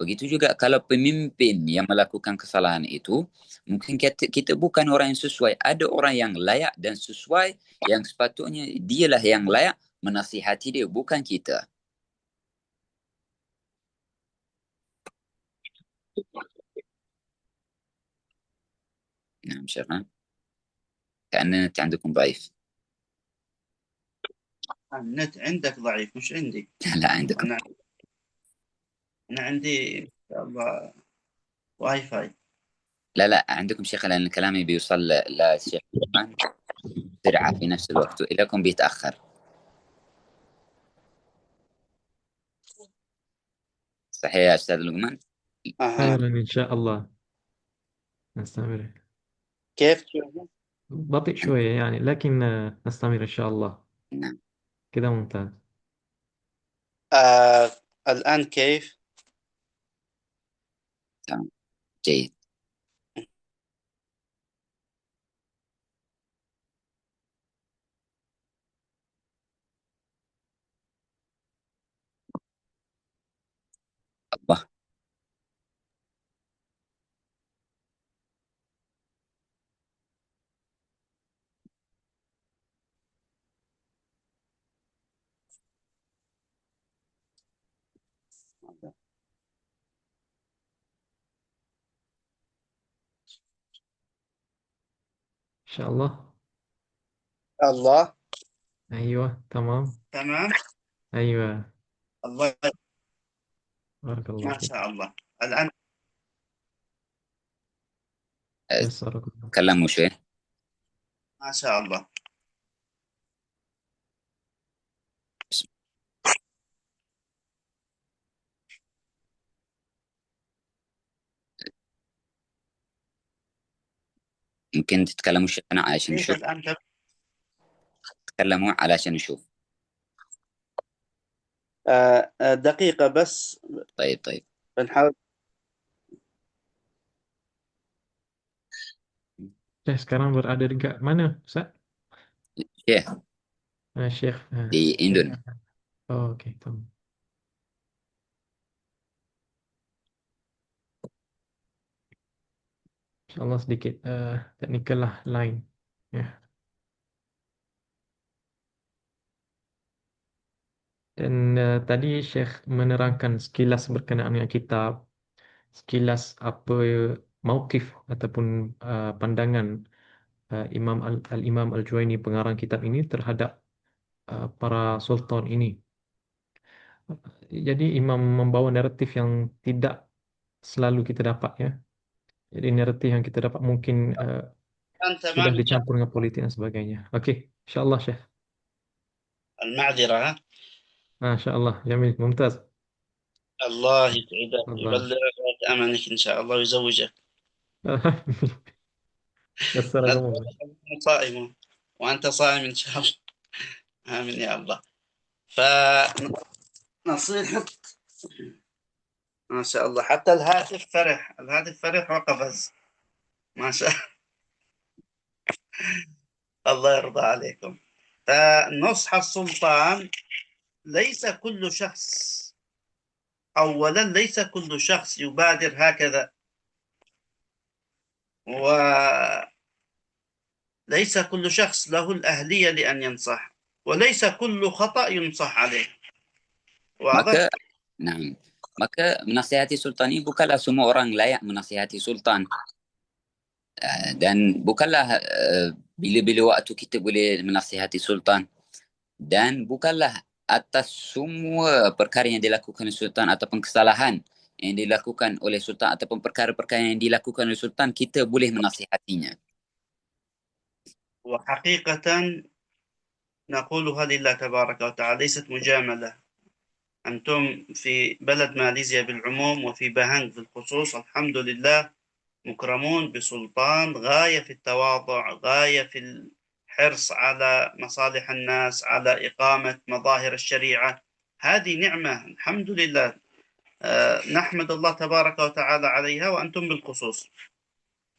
Begitu juga kalau pemimpin yang melakukan kesalahan itu, mungkin kita bukan orang yang sesuai. Ada orang yang layak dan sesuai, yang sepatutnya dialah yang layak menasihati dia, bukan kita. نعم شيخنا. كأن النت عندكم ضعيف. النت عندك ضعيف مش عندي. لا عندكم. أنا عندي إن شاء الله واي فاي. لا عندكم شيخ، لأن كلامي بيوصل للشيخ لقمان بسرعة في نفس الوقت، وإليكم بيتأخر. صحيح يا أستاذ لقمان؟ خيرا إن شاء الله. نستمر. كيف؟ بطيء شوية يعني، لكن نستمر إن شاء الله. نعم. كده ممتاز. الآن كيف؟ تمام جيد. الله. إن شاء الله. الله. أيوة تمام. تمام. أيوة. الله. بارك الله ما فيك. شاء الله. الآن يسرك الله. كلموا شوي. ما شاء الله. ممكن تتكلموا شوي أنا عشان كيف نشوف. الآن؟ تكلموا علشان نشوف. دقيقة بس. طيب. بنحاول. Saya sekarang berada di mana, Ustaz? شيخ Syekh. di Indon. Oh, oke, tamam. Insyaallah sedikit teknikal lah lain. Ya. Dan tadi Syekh menerangkan sekilas berkenaan dengan kitab, sekilas apa mauqif ataupun pandangan Imam Al-Juwaini pengarang kitab ini terhadap para sultan ini. Jadi Imam membawa naratif yang tidak selalu kita dapat ya. Jadi naratif yang kita dapat mungkin أنت ما sudah من dicampur dengan politik dan sebagainya. Okey, insyaallah Syekh. المعذرة. ها؟ Insyaallah, jamil, mumtaz. الله يسعدك Allah. ويبلغك أمانك إن شاء الله ويزوجك. Assalamualaikum warahmatullahi نتمنى صائم وأنت صائم إن شاء الله. آمين يا الله. فنصيحة ما شاء الله، حتى الهاتف فرح، الهاتف فرح وقفز ما شاء الله يرضى عليكم. فنصح السلطان، ليس كل شخص، أولا ليس كل شخص يبادر هكذا، وليس كل شخص له الأهلية لأن ينصح، وليس كل خطأ ينصح عليه. واضح؟ Maka menasihati sultan ini bukanlah semua orang layak menasihati sultan. Dan bukanlah bila-bila waktu kita boleh menasihati sultan. Dan bukanlah atas semua perkara yang dilakukan oleh sultan ataupun kesalahan yang dilakukan oleh sultan ataupun perkara-perkara yang dilakukan oleh sultan kita boleh menasihatinya. وحقيقة نقولها لله تبارك وتعالى، ليست مجاملة. أنتم في بلد ماليزيا بالعموم وفي باهانغ في الخصوص الحمد لله مكرمون بسلطان غاية في التواضع، غاية في الحرص على مصالح الناس، على إقامة مظاهر الشريعة. هذه نعمة الحمد لله، نحمد الله تبارك وتعالى عليها وأنتم بالخصوص.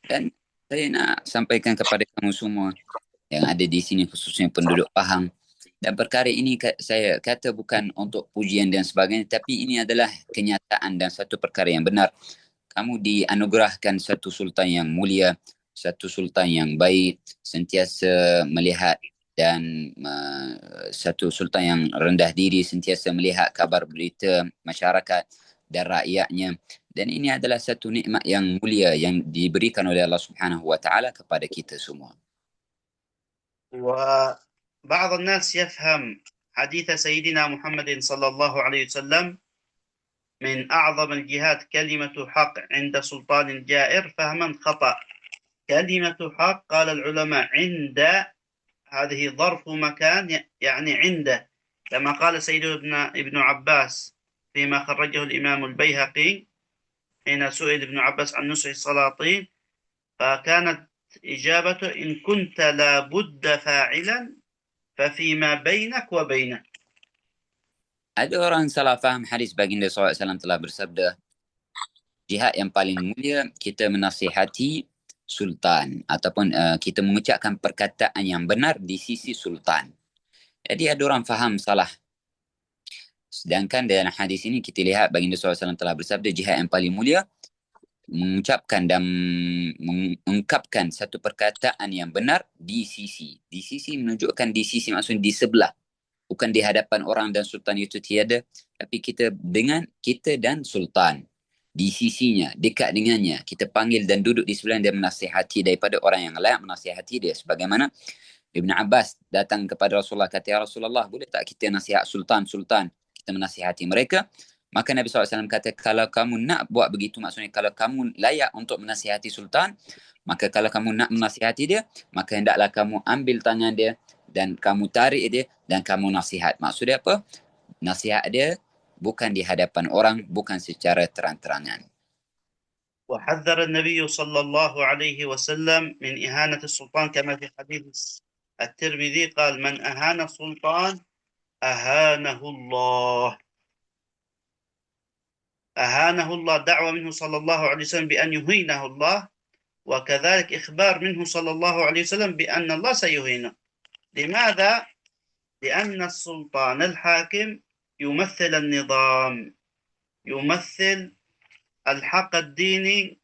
Dan saya nak sampaikan kepada kamu semua yang ada di sini, khususnya penduduk Pahang, Dan perkara ini saya kata bukan untuk pujian dan sebagainya, tapi ini adalah kenyataan dan satu perkara yang benar. Kamu dianugerahkan satu sultan yang mulia, satu sultan yang baik, sentiasa melihat dan satu sultan yang rendah diri, sentiasa melihat kabar berita masyarakat dan rakyatnya. Dan ini adalah satu nikmat yang mulia yang diberikan oleh Allah Subhanahu wa taala kepada kita semua. وبعض الناس يفهم حديث سيدنا محمد صلى الله عليه وسلم من أعظم الجهاد كلمة حق عند سلطان جائر فهما خطأ. كلمة حق قال العلماء عند، هذه ظرف مكان يعني عنده، كما قال سيدنا ابن عباس فيما خرجه الإمام البيهقي حين سئل ابن عباس عن نصح السلاطين فكانت إجابته إن كنت لابد فاعلا ففيما بينك وبينه. Ada orang salah faham hadis baginda SAW telah bersabda, jihad yang paling mulia kita menasihati sultan ataupun kita mengucapkan perkataan yang benar di sisi sultan. Jadi ada orang faham salah. Sedangkan dalam hadis ini kita lihat baginda SAW telah bersabda jihad yang paling mulia mengucapkan dan mengungkapkan satu perkataan yang benar di sisi. Di sisi menunjukkan di sisi, maksudnya di sebelah. Bukan di hadapan orang dan sultan itu tiada, tapi kita dengan kita dan sultan. Di sisinya, dekat dengannya. Kita panggil dan duduk di sebelah dan menasihati daripada orang yang layak menasihati dia. Sebagaimana Ibn Abbas datang kepada Rasulullah, kata, ya Rasulullah, boleh tak kita nasihat sultan-sultan? Kita menasihati mereka. Maka Nabi SAW kata, kalau kamu nak buat begitu, maksudnya kalau kamu layak untuk menasihati sultan, maka kalau kamu nak menasihati dia, maka hendaklah kamu ambil tangan dia dan kamu tarik dia dan kamu nasihat. Maksudnya apa? Nasihat dia bukan di hadapan orang, bukan secara terang-terangan. وحذر النبي صلى الله عليه وسلم من إهانة السلطان كما في حديث الترمذي قال من أهان السلطان أهانه الله. أهانه الله دعوة منه صلى الله عليه وسلم بأن يهينه الله، وكذلك إخبار منه صلى الله عليه وسلم بأن الله سيهينه. لماذا؟ لأن السلطان الحاكم يمثل النظام، يمثل الحق الديني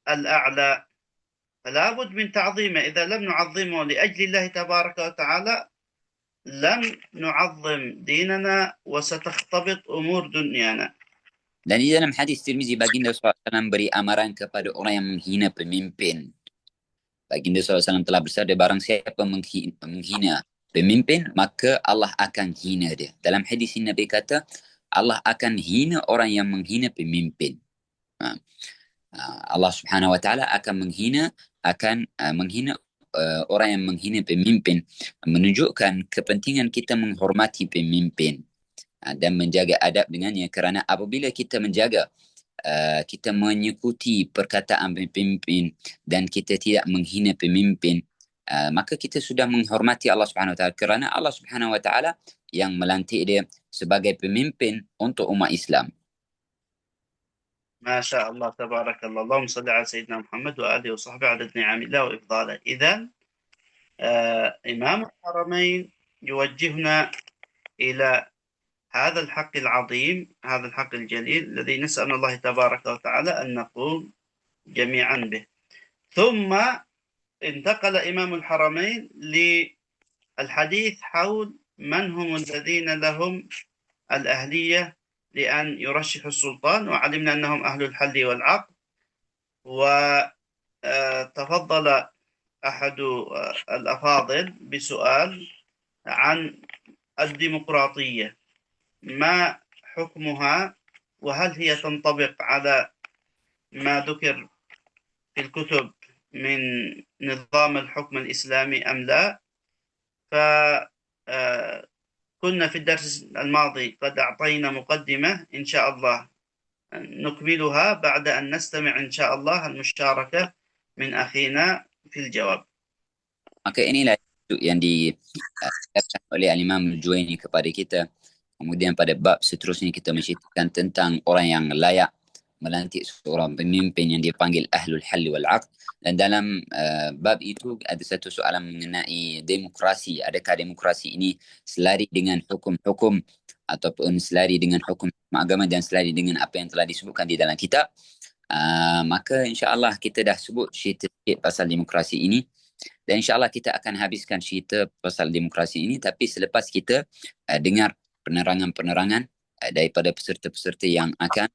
الأعلى، فلا بد من تعظيمه. إذا لم نعظمه لأجل الله تبارك وتعالى لم نعظم ديننا وستختبط أمور دنيانا. Dan di dalam hadis Tirmizi, baginda SAW beri amaran kepada orang yang menghina pemimpin. Baginda SAW telah bersabda, barang siapa menghina pemimpin, maka Allah akan hina dia. Dalam hadis ini Nabi kata, Allah akan hina orang yang menghina pemimpin. Allah Subhanahu Wa Taala akan menghina orang yang menghina pemimpin, menunjukkan kepentingan kita menghormati pemimpin dan menjaga adab dengannya, kerana apabila kita menjaga, kita mengikuti perkataan pemimpin dan kita tidak menghina pemimpin, maka kita sudah menghormati Allah Subhanahu Wa Taala, kerana Allah Subhanahu Wa Taala yang melantik dia sebagai pemimpin untuk umat Islam. ما شاء الله تبارك الله. اللهم صل على سيدنا محمد وآله وصحبه عدد نعم الله وإفضاله. إذن إمام الحرمين يوجهنا إلى هذا الحق العظيم، هذا الحق الجليل الذي نسأل الله تبارك وتعالى أن نقوم جميعا به. ثم انتقل إمام الحرمين للحديث حول من هم الذين لهم الأهلية لأن يرشحوا السلطان، وعلمنا أنهم أهل الحل والعقد. وتفضل أحد الأفاضل بسؤال عن الديمقراطية، ما حكمها وهل هي تنطبق على ما ذكر في الكتب من نظام الحكم الإسلامي أم لا؟ كنا في الدرس الماضي قد أعطينا مقدمة، إن شاء الله نكملها بعد أن نستمع إن شاء الله المشاركة من أخينا في الجواب. Maka inilah yang dikatakan oleh Imam Al-Juwaini kepada kita. Kemudian pada bab seterusnya kita menceritakan tentang orang yang layak melantik seorang pemimpin yang dipanggil Ahlul Hal wal Aqd. Dan dalam bab itu ada satu soalan mengenai demokrasi. Adakah demokrasi ini selari dengan hukum-hukum ataupun selari dengan hukum agama dan selari dengan apa yang telah disebutkan di dalam kitab? Maka insya-Allah kita dah sebut cerita sikit pasal demokrasi ini, dan insya-Allah kita akan habiskan cerita pasal demokrasi ini, tapi selepas kita dengar penerangan-penerangan daripada peserta-peserta yang akan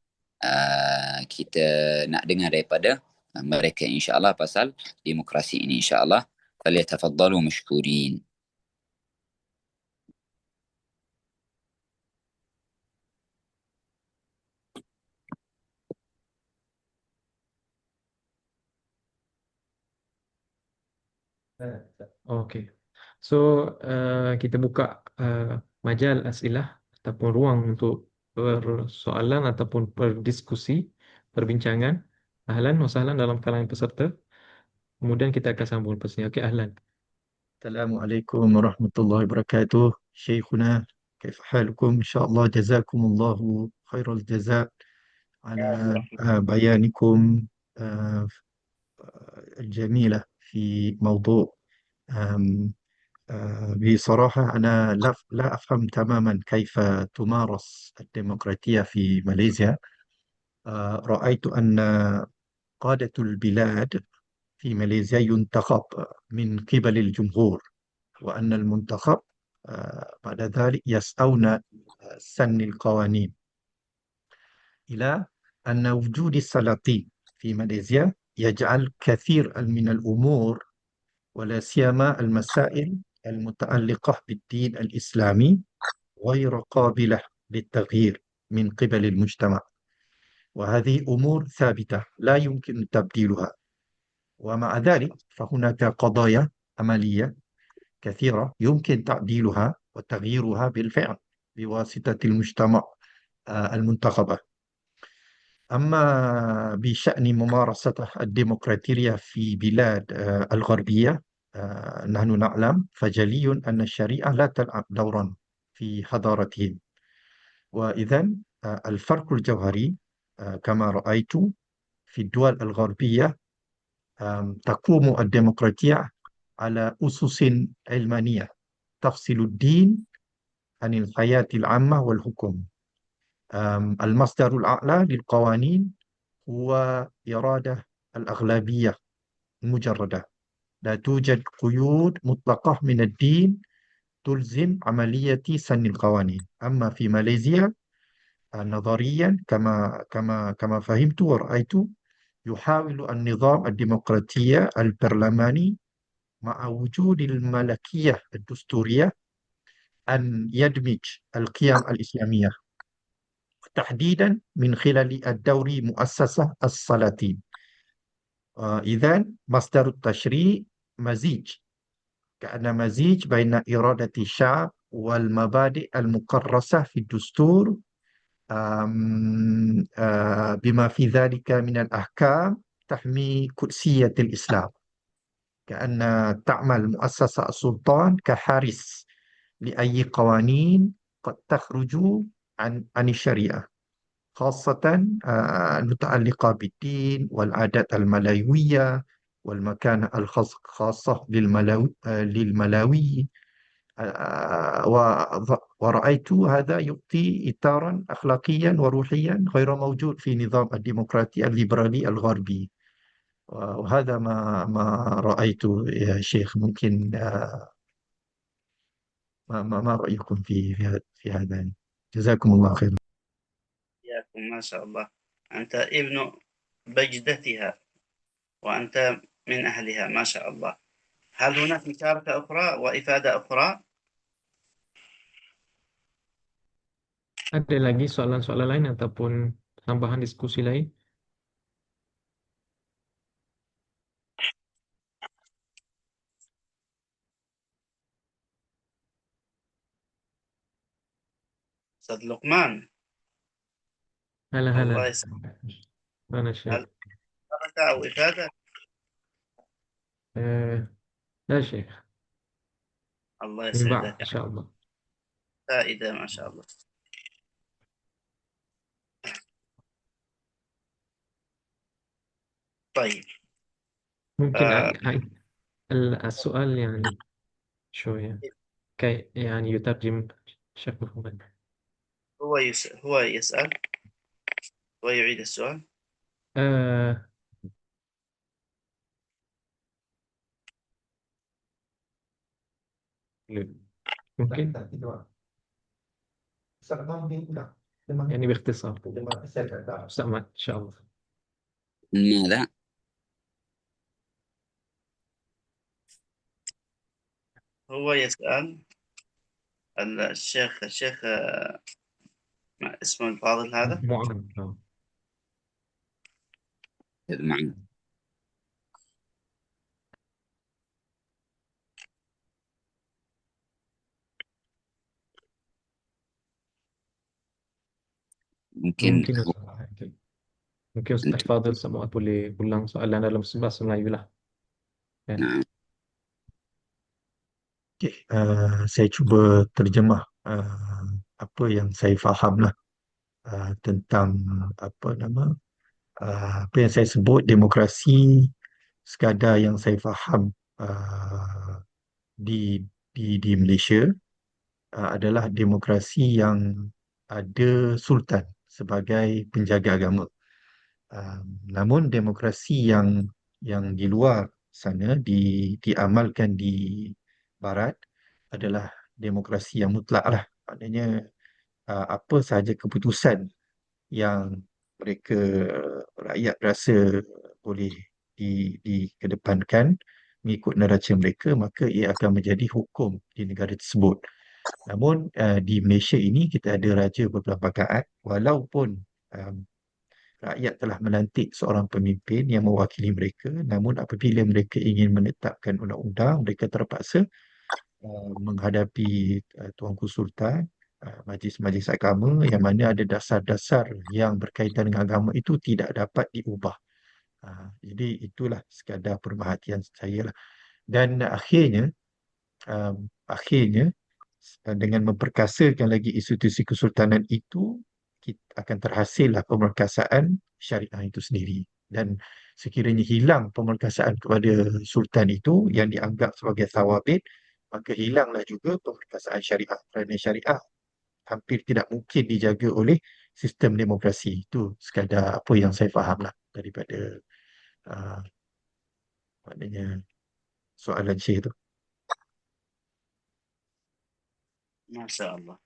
kita nak dengar daripada mereka insya-Allah pasal demokrasi ini insya-Allah. Falyatafaddalu mashkurin. Okey. So, kita buka majal asilah ataupun ruang untuk persoalan ataupun berdiskusi, perbincangan. Ahlan wa sahlan dalam kalangan peserta. Kemudian kita akan sambung lepas ni. Okey, ahlan. السلام عليكم ورحمة الله وبركاته. شيخنا كيف حالكم؟ إن شاء الله جزاكم الله خير الجزاء على بيانكم آه، الجميلة في موضوع آم، بصراحة أنا لا أفهم تماما كيف تمارس الديمقراطية في ماليزيا. رأيت أن قادة البلاد في ماليزيا ينتخب من قبل الجمهور، وأن المنتخب بعد ذلك يسعون سن القوانين، إلى أن وجود السلاطين في ماليزيا يجعل كثير من الأمور ولا سيما المسائل المتعلقة بالدين الإسلامي غير قابلة للتغيير من قبل المجتمع، وهذه أمور ثابتة لا يمكن تبديلها. ومع ذلك فهناك قضايا عملية كثيرة يمكن تعديلها وتغييرها بالفعل بواسطة المجتمع المنتخبة. أما بشأن ممارسة الديمقراطية في بلاد الغربية، نحن نعلم فجلي أن الشريعة لا تلعب دورا في حضارتهم، وإذا الفرق الجوهري كما رأيت في الدول الغربية تقوم الديمقراطية على أسس علمانية تفصل الدين عن الحياة العامة والحكم. المصدر الأعلى للقوانين هو إرادة الأغلبية المجردة، لا توجد قيود مطلقة من الدين تلزم عملية سن القوانين. أما في ماليزيا نظريا كما فهمت ورأيت، يحاول النظام الديمقراطي البرلماني مع وجود الملكية الدستورية أن يدمج القيم الإسلامية، تحديدا من خلال الدور مؤسسة السلاطين. إذا مصدر التشريع مزيج، كأن مزيج بين إرادة الشعب والمبادئ المكرسة في الدستور، بما في ذلك من الأحكام تحمي قدسية الإسلام، كأن تعمل مؤسسة السلطان كحارس لأي قوانين قد تخرج عن الشريعة، خاصة المتعلقة بالدين والعادات الملاوية والمكانة الخاصة للملاوي. ورأيت هذا يعطي إطارا أخلاقيا وروحيا غير موجود في نظام الديمقراطي الليبرالي الغربي. وهذا ما رأيته يا شيخ. ممكن ما رأيكم في هذا؟ جزاكم الله خير. إياكم ما شاء الله، أنت ابن بجدتها وأنت من أهلها ما شاء الله. هل هناك مشاركة أخرى وإفادة أخرى؟ Ada lagi soalan-soalan lain ataupun tambahan diskusi lain? أستاذ لقمان، هلا الله هلا. يسلمك. أنا شيخ. هل مشاركة أو إفادة؟ لا شيخ. الله من بعد يسعدك، إن شاء الله. فائدة ما شاء الله. طيب. ممكن آه السؤال يعني شوية يعني يترجم شيخ محمد. هو يسأل ويعيد السؤال. آه ممكن يعني باختصار سأمات إن شاء الله. ماذا؟ هو يسأل الشيخ ما اسمه الفاضل هذا. معاذ. معنا. mungkin Mungkin mungkin Ustaz Fadil sama boleh ulang soalan dalam bahasa Melayu lah. Kan? nah, Okey, saya cuba terjemah apa yang saya faham lah tentang apa nama apa yang saya sebut demokrasi sekadar yang saya faham di di Malaysia adalah demokrasi yang ada sultan sebagai penjaga agama. Namun demokrasi yang di luar sana diamalkan di Barat adalah demokrasi yang mutlak lah. Maknanya apa sahaja keputusan yang mereka rakyat rasa boleh dikedepankan mengikut neraca mereka, maka ia akan menjadi hukum di negara tersebut. Namun di Malaysia ini kita ada raja berpelbagaian, walaupun um, rakyat telah melantik seorang pemimpin yang mewakili mereka, namun apabila mereka ingin menetapkan undang-undang, mereka terpaksa menghadapi Tuanku Sultan, majlis-majlis agama yang mana ada dasar-dasar yang berkaitan dengan agama itu tidak dapat diubah. Jadi itulah sekadar pemerhatian saya lah. Dan akhirnya dengan memperkasakan lagi institusi kesultanan itu, kita akan terhasillah pemerkasaan syariah itu sendiri. Dan sekiranya hilang pemerkasaan kepada sultan itu yang dianggap sebagai thawabit, maka hilanglah juga pemerkasaan syariah. Kerana syariah hampir tidak mungkin dijaga oleh sistem demokrasi. Itu sekadar apa yang saya faham lah daripada uh, maknanya soalan Syekh itu. ما شاء الله.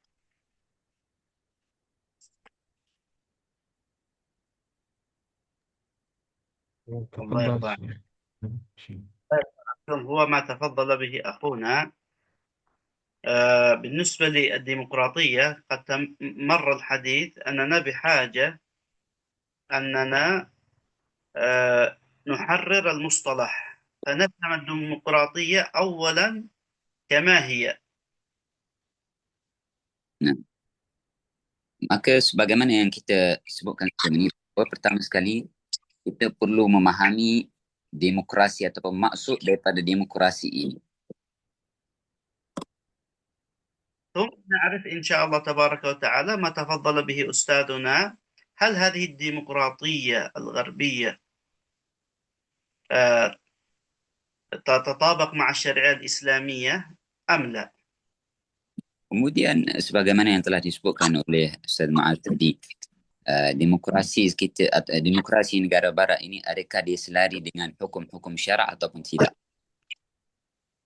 الله تفضل يرضى عنك. شيخ. هو ما تفضل به أخونا. بالنسبة للديمقراطية قد مر الحديث أننا بحاجة أننا نحرر المصطلح فنفهم الديمقراطية أولا كما هي. nah. Maka sebagaimana yang kita sebutkan sebelum ini, pertama sekali kita perlu memahami demokrasi ataupun maksud daripada demokrasi ini. ثم نعرف إن شاء الله تبارك وتعالى ما تفضل به أستاذنا، هل هذه الديمقراطية الغربية تتطابق مع الشريعة الإسلامية أم لا؟ Kemudian sebagaimana yang telah disebutkan oleh Ustaz Ma'al tadi, demokrasi kita atau demokrasi negara barat ini adakah dia selari dengan hukum-hukum syarak ataupun tidak?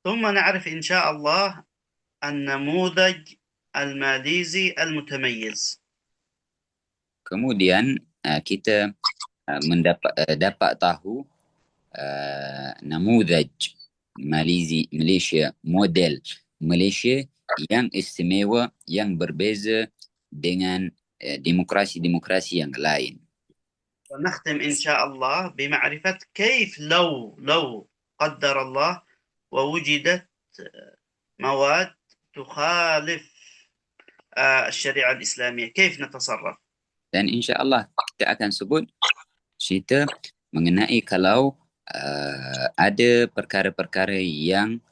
ثم نعرف إن شاء الله النموذج الماليزي المتميز. Kemudian kita dapat tahu namudaj Malaysia, model Malaysia yang istimewa, yang berbeza dengan demokrasi-demokrasi yang lain. ونختم إن شاء الله بمعرفة كيف لو قدر الله ووجدت مواد تخالف الشريعة الإسلامية كيف نتصرف. Dan insya-Allah kita akan sebut cerita mengenai kalau ada perkara-perkara yang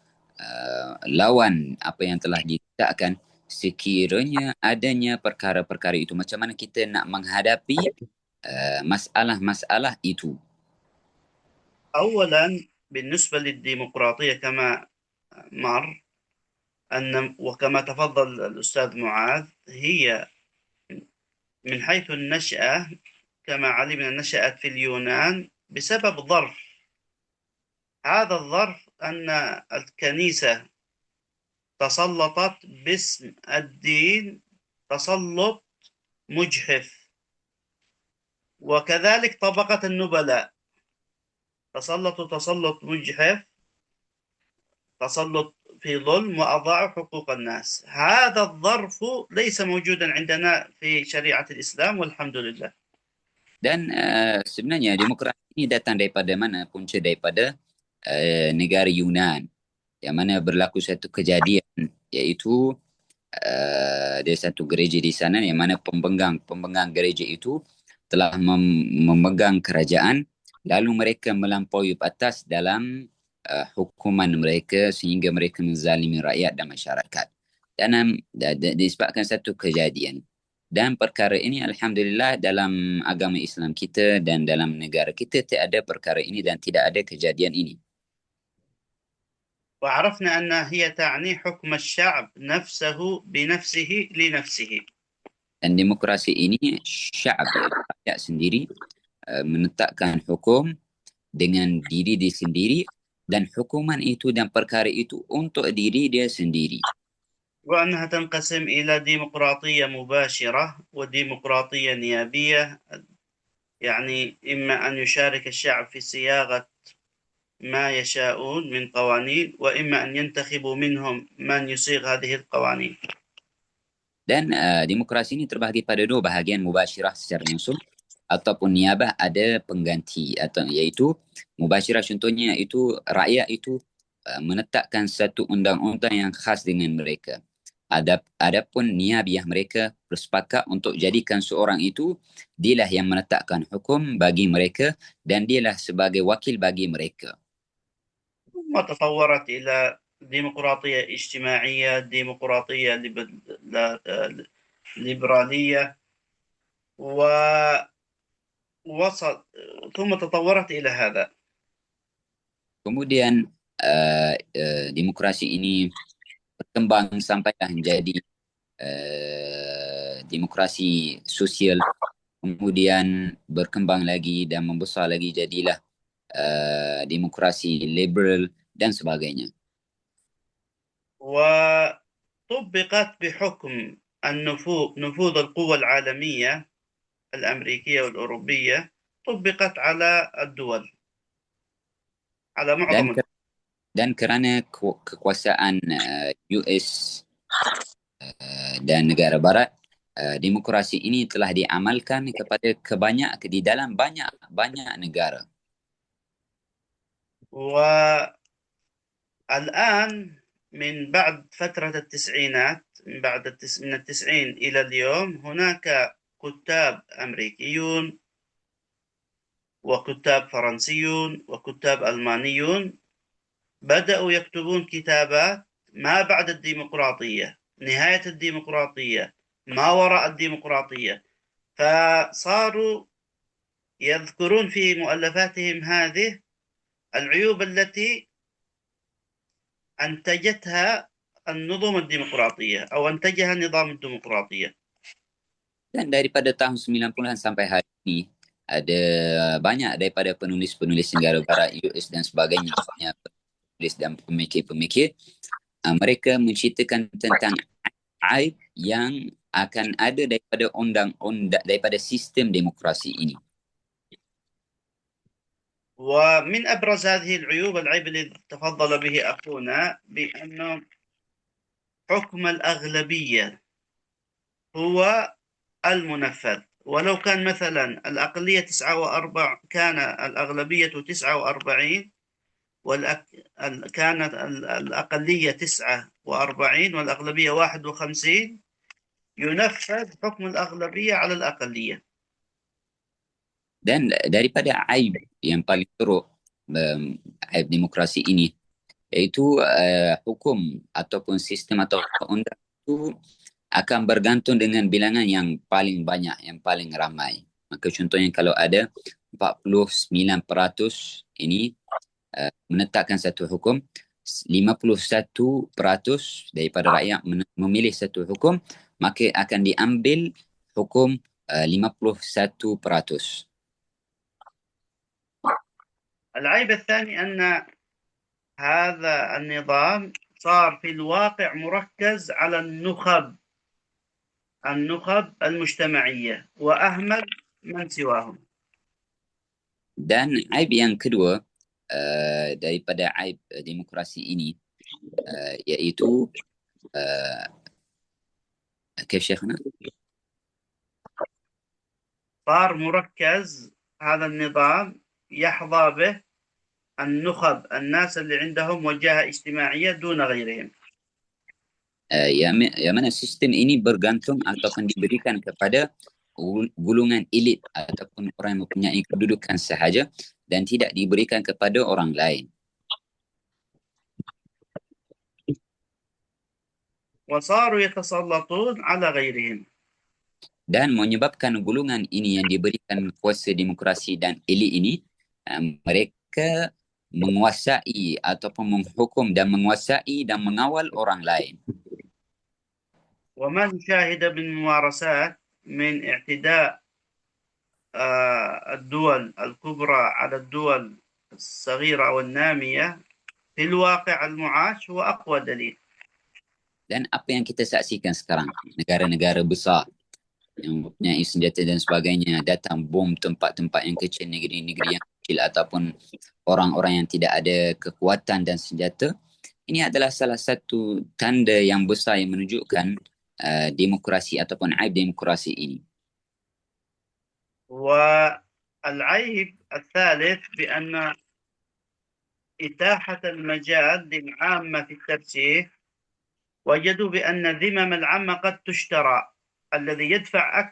lawan apa yang telah ditetapkan, sekiranya adanya perkara-perkara itu, macam mana kita nak menghadapi masalah-masalah itu. أولا بالنسبة للديمقراطية كما مر وكما تفضل الأستاذ معاذ، هي من حيث النشأة كما علمنا نشأت في اليونان بسبب ظرف. هذا الظرف أن الكنيسة تسلطت باسم الدين تسلط مجحف، وكذلك طبقة النبلاء تسلطوا تسلط مجحف، تسلط في ظلم وأضاعوا حقوق الناس. هذا الظرف ليس موجودا عندنا في شريعة الإسلام والحمد لله. Dan sebenarnya demokrasi ini datang daripada mana? Punca daripada negara Yunan, yang mana berlaku satu kejadian, iaitu ada satu gereja di sana yang mana pembenggang gereja itu telah memegang kerajaan, lalu mereka melampaui batas dalam hukuman mereka sehingga mereka menzalimi rakyat dan masyarakat. Dan disebabkan satu kejadian. Dan perkara ini alhamdulillah dalam agama Islam kita dan dalam negara kita tidak ada perkara ini dan tidak ada kejadian ini. وعرفنا أن هي تعني حكم الشعب نفسه بنفسه لنفسه. Dan demokrasi ini sya'ab, rakyat sendiri menetapkan hukum dengan diri dia sendiri, dan hukuman itu dan perkara itu untuk diri dia sendiri. وأنها تنقسم إلى ديمقراطية مباشرة وديمقراطية نيابية، يعني إما أن يشارك الشعب في صياغة ما يشاءون من قوانين، وإما أن ينتخبوا منهم من يصيغ هذه القوانين. Dan demokrasi ini terbahagi pada dua bahagian, mubashirah secara langsung ataupun niabah ada pengganti, atau iaitu mubashirah contohnya itu rakyat itu menetapkan satu undang-undang yang khas dengan mereka. Adapun niabiah mereka bersepakat untuk jadikan seorang itu dialah yang menetapkan hukum bagi mereka dan dialah sebagai wakil bagi mereka. ثم تطورت إلى ديمقراطية اجتماعية، ديمقراطية ليبرالية، ثم تطورت إلى هذا. Kemudian demokrasi ini berkembang sampailah menjadi demokrasi sosial, kemudian berkembang lagi dan membesar lagi jadilah demokrasi liberal dan sebagainya. وطبقت بحكم نفوذ القوى العالمية الأمريكية والأوروبية، طبقت على الدول، على معظم الدول. Dan kerana kekuasaan US dan negara barat, demokrasi ini telah diamalkan di dalam banyak negara. والآن من بعد فترة التسعينات، من التسعين إلى اليوم هناك كتاب أمريكيون وكتاب فرنسيون وكتاب ألمانيون بدأوا يكتبون كتابات ما بعد الديمقراطية، نهاية الديمقراطية، ما وراء الديمقراطية، فصاروا يذكرون في مؤلفاتهم هذه العيوب التي أنتجتها النظم الديمقراطية أو أنتجها النظام الديمقراطية. Dan daripada tahun 90-an sampai hari ini, ada banyak daripada penulis-penulis negara barat, US dan sebagainya, banyak penulis dan pemikir-pemikir, mereka menceritakan tentang aib yang akan ada daripada undang-undang, daripada sistem demokrasi ini. ومن أبرز هذه العيوب العيب الذي تفضل به أخونا بأن حكم الأغلبية هو المنفذ، ولو كان مثلا الأقلية 49 كان الأغلبية 49 كانت الأقلية 49 والأغلبية 51، ينفذ حكم الأغلبية على الأقلية. Dan daripada aib yang paling teruk aib demokrasi ini, iaitu hukum ataupun sistem atau undang itu akan bergantung dengan bilangan yang paling banyak, yang paling ramai. Maka contohnya kalau ada 49% ini menetapkan satu hukum, 51% daripada rakyat memilih satu hukum, maka akan diambil hukum 51%. العيب الثاني أن هذا النظام صار في الواقع مركز على النخب المجتمعية وأهمل من سواهم. Dan aib yang kedua daripada aib demokrasi ini iaitu كيف شيخنا؟ صار مركز هذا النظام يحظى به النخب، الناس اللي عندهم وجاهة اجتماعية دون غيرهم. yang mana sistem ini bergantung ataupun diberikan kepada golongan elit ataupun orang yang mempunyai kedudukan sahaja dan tidak diberikan kepada orang lain. وصاروا يتسلطون على غيرهم. Dan menyebabkan golongan ini yang diberikan kuasa demokrasi dan elit ini, mereka menguasai ataupun menghukum dan menguasai dan mengawal orang lain. وما نشاهد من ممارسات من اعتداء الدول الكبرى على الدول الصغيرة أو النامية في الواقع المعاش هو أقوى دليل. Dan apa yang kita saksikan sekarang, negara-negara besar yang mempunyai senjata dan sebagainya datang bom tempat-tempat yang kecil, negeri-negeri yang kecil ataupun orang-orang yang tidak ada kekuatan dan senjata, ini adalah salah satu tanda yang besar yang menunjukkan demokrasi ataupun aib demokrasi ini. والعيب الثالث بأن إتاحة المجال للعامة في الترشيح وجدوا بأن ذمم العامة قد تشترى. الذي يدفع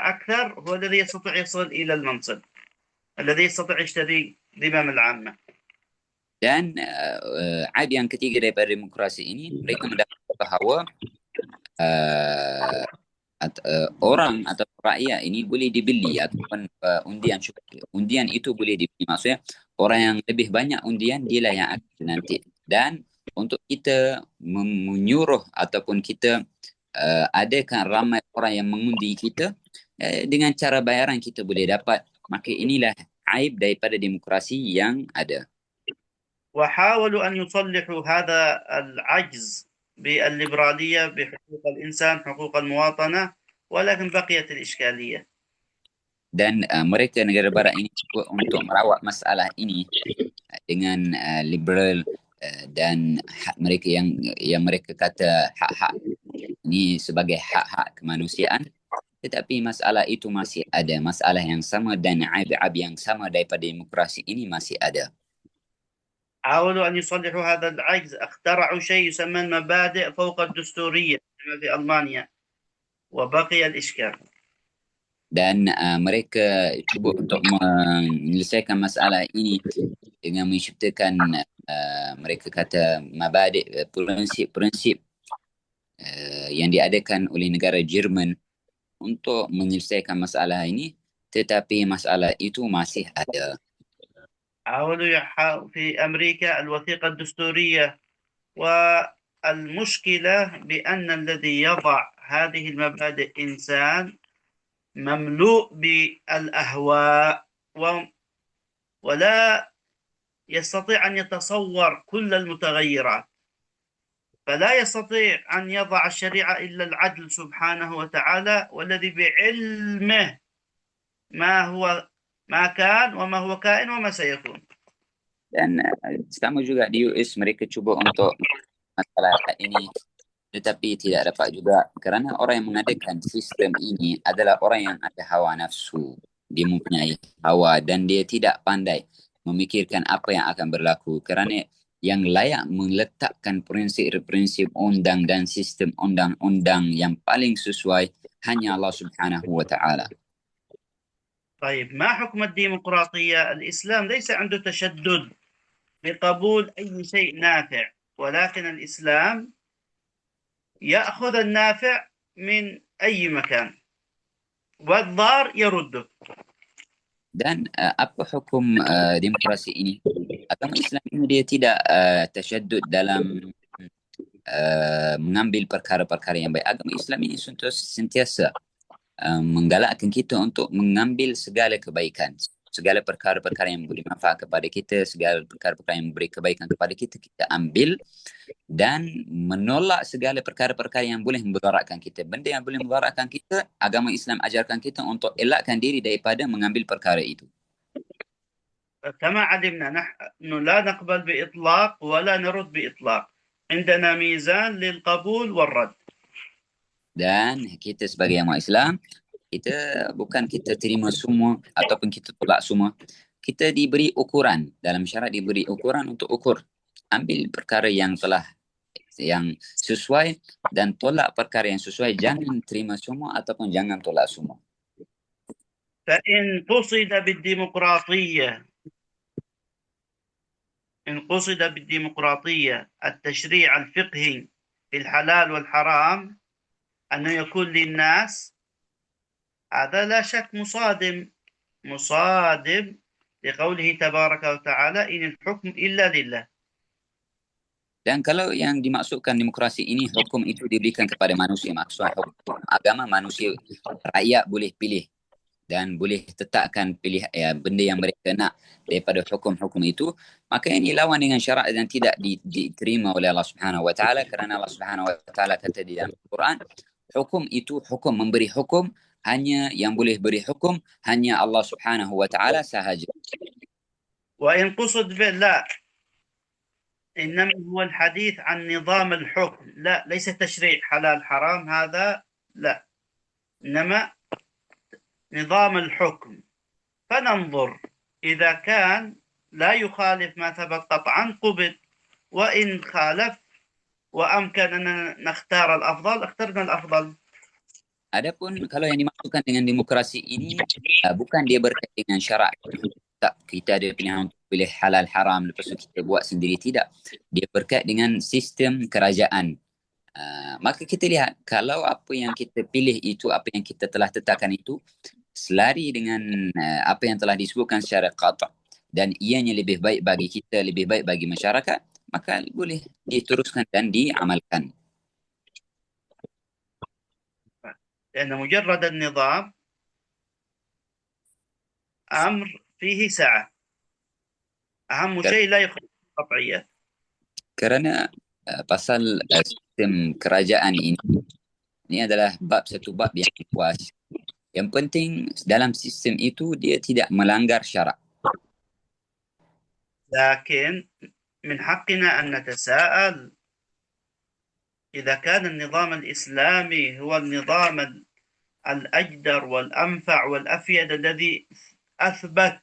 أكثر هو الذي يستطيع يصل إلى المنصب، الذي يستطيع يشتري ذمم العامة. Dan aib yang ketiga daripada demokrasi ini, mereka mendapat bahawa orang atau rakyat ini boleh dibeli ataupun undian itu boleh dibeli. Maksudnya orang yang lebih banyak undian dialah yang akan nanti. Dan untuk kita menyuruh ataupun kita adakan ramai orang yang mengundi kita dengan cara bayaran kita boleh dapat. Maka inilah aib daripada demokrasi yang ada. وحاولوا أن يصلحوا هذا العجز بالليبرالية بحقوق الإنسان، حقوق المواطنة، ولكن بقيت الإشكالية. Dan mereka negara barat ini cuba untuk merawat masalah ini dengan liberal dan hak mereka yang mereka kata hak-hak ini sebagai hak-hak kemanusiaan, tetapi masalah itu masih ada, masalah yang sama dan aib-aib yang sama daripada demokrasi ini masih ada. حاولوا أن يصلحوا هذا العجز، اخترعوا شيء يسمى المبادئ فوق الدستورية في ألمانيا وبقي الإشكال. Dan mereka cuba untuk menyelesaikan masalah ini dengan menciptakan mereka kata mabadik, prinsip-prinsip yang diadakan oleh negara Jerman untuk menyelesaikan masalah ini, tetapi masalah itu masih ada. حاولوا في أمريكا الوثيقة الدستورية، والمشكلة بأن الذي يضع هذه المبادئ إنسان مملوء بالأهواء ولا يستطيع أن يتصور كل المتغيرات، فلا يستطيع أن يضع الشريعة إلا العدل سبحانه وتعالى، والذي بعلمه ما كان وما هو كائن وما سيكون. Dan sama juga di US mereka cuba untuk masalah ini, tetapi tidak dapat juga kerana orang yang mengadakan sistem ini adalah orang yang ada hawa nafsu. Dia mempunyai hawa dan dia tidak pandai memikirkan apa yang akan berlaku, kerana yang layak meletakkan prinsip-prinsip undang dan sistem undang-undang yang paling sesuai hanya Allah Subhanahu wa taala. طيب، ما حكم الديمقراطية؟ الإسلام ليس عنده تشدد بقبول أي شيء نافع، ولكن الإسلام يأخذ النافع من أي مكان والضار يرده. Dan apa hukum demokrasi ini? Agama Islam ini dia tidak tasyaddud dalam mengambil perkara-perkara yang baik. Agama Islam ini sentiasa menggalakkan kita untuk mengambil segala kebaikan, segala perkara-perkara yang memberi manfaat kepada kita, segala perkara-perkara yang memberi kebaikan kepada kita, kita ambil, dan menolak segala perkara-perkara yang boleh memudaratkan kita. Benda yang boleh memudaratkan kita, agama Islam ajarkan kita untuk elakkan diri daripada mengambil perkara itu. كما علمنا نحن لا نقبل بإطلاق ولا نرد بإطلاق. عندنا ميزان للقبول والرد. Dan kita sebagai umat Islam, kita bukan kita terima semua ataupun kita tolak semua. Kita diberi ukuran, dalam syarat diberi ukuran untuk ukur. Ambil perkara yang sesuai dan tolak perkara yang sesuai. Jangan terima semua ataupun jangan tolak semua. فإن قصد بالديمقراطية التشريع الفقهي في الحلال والحرام أنه يكون للناس، هذا لا شك مصادم لقوله تبارك وتعالى إن الحكم إلا لله. Dan kalau yang dimaksudkan demokrasi ini, hukum itu diberikan kepada manusia. Maksudnya hukum agama manusia, rakyat boleh pilih dan boleh tetapkan pilih benda yang mereka nak daripada hukum-hukum itu, maka ini lawan dengan syarak dan tidak diterima oleh Allah Subhanahu wa taala, kerana Allah Subhanahu wa taala kata di dalam Al-Quran, hukum itu hukum, memberi hukum, hanya yang boleh beri hukum hanya Allah Subhanahu wa taala sahaja. وإن قصد لا، إنما هو الحديث عن نظام الحكم، لا ليس تشريع حلال حرام، هذا لا، إنما نظام الحكم. فننظر إذا كان لا يخالف ما ثبت قطعا قبل، وإن خالف وأمكن أن نختار الأفضل اخترنا الأفضل. Adapun kalau yang dimaksudkan dengan demokrasi ini bukan dia berkait dengan syarak. Tak, kita ada pilihan untuk pilih halal haram, lepas tu kita buat sendiri, tidak. Dia berkait dengan sistem kerajaan. Maka kita lihat, kalau apa yang kita pilih itu, apa yang kita telah tetapkan itu selari dengan apa yang telah disebutkan secara qata' dan ianya lebih baik bagi kita, lebih baik bagi masyarakat, maka boleh diteruskan dan diamalkan. لأن مجرد النظام أمر فيه سعة، أهم شيء لا يخالف القطعية. Kerana pasal sistem kerajaan ini adalah satu bab yang luas. Yang penting dalam sistem itu dia tidak melanggar syarak. لكن من حقنا أن نتساءل إذا كان النظام الإسلامي هو النظام الأجدر والأنفع والأفيد الذي أثبت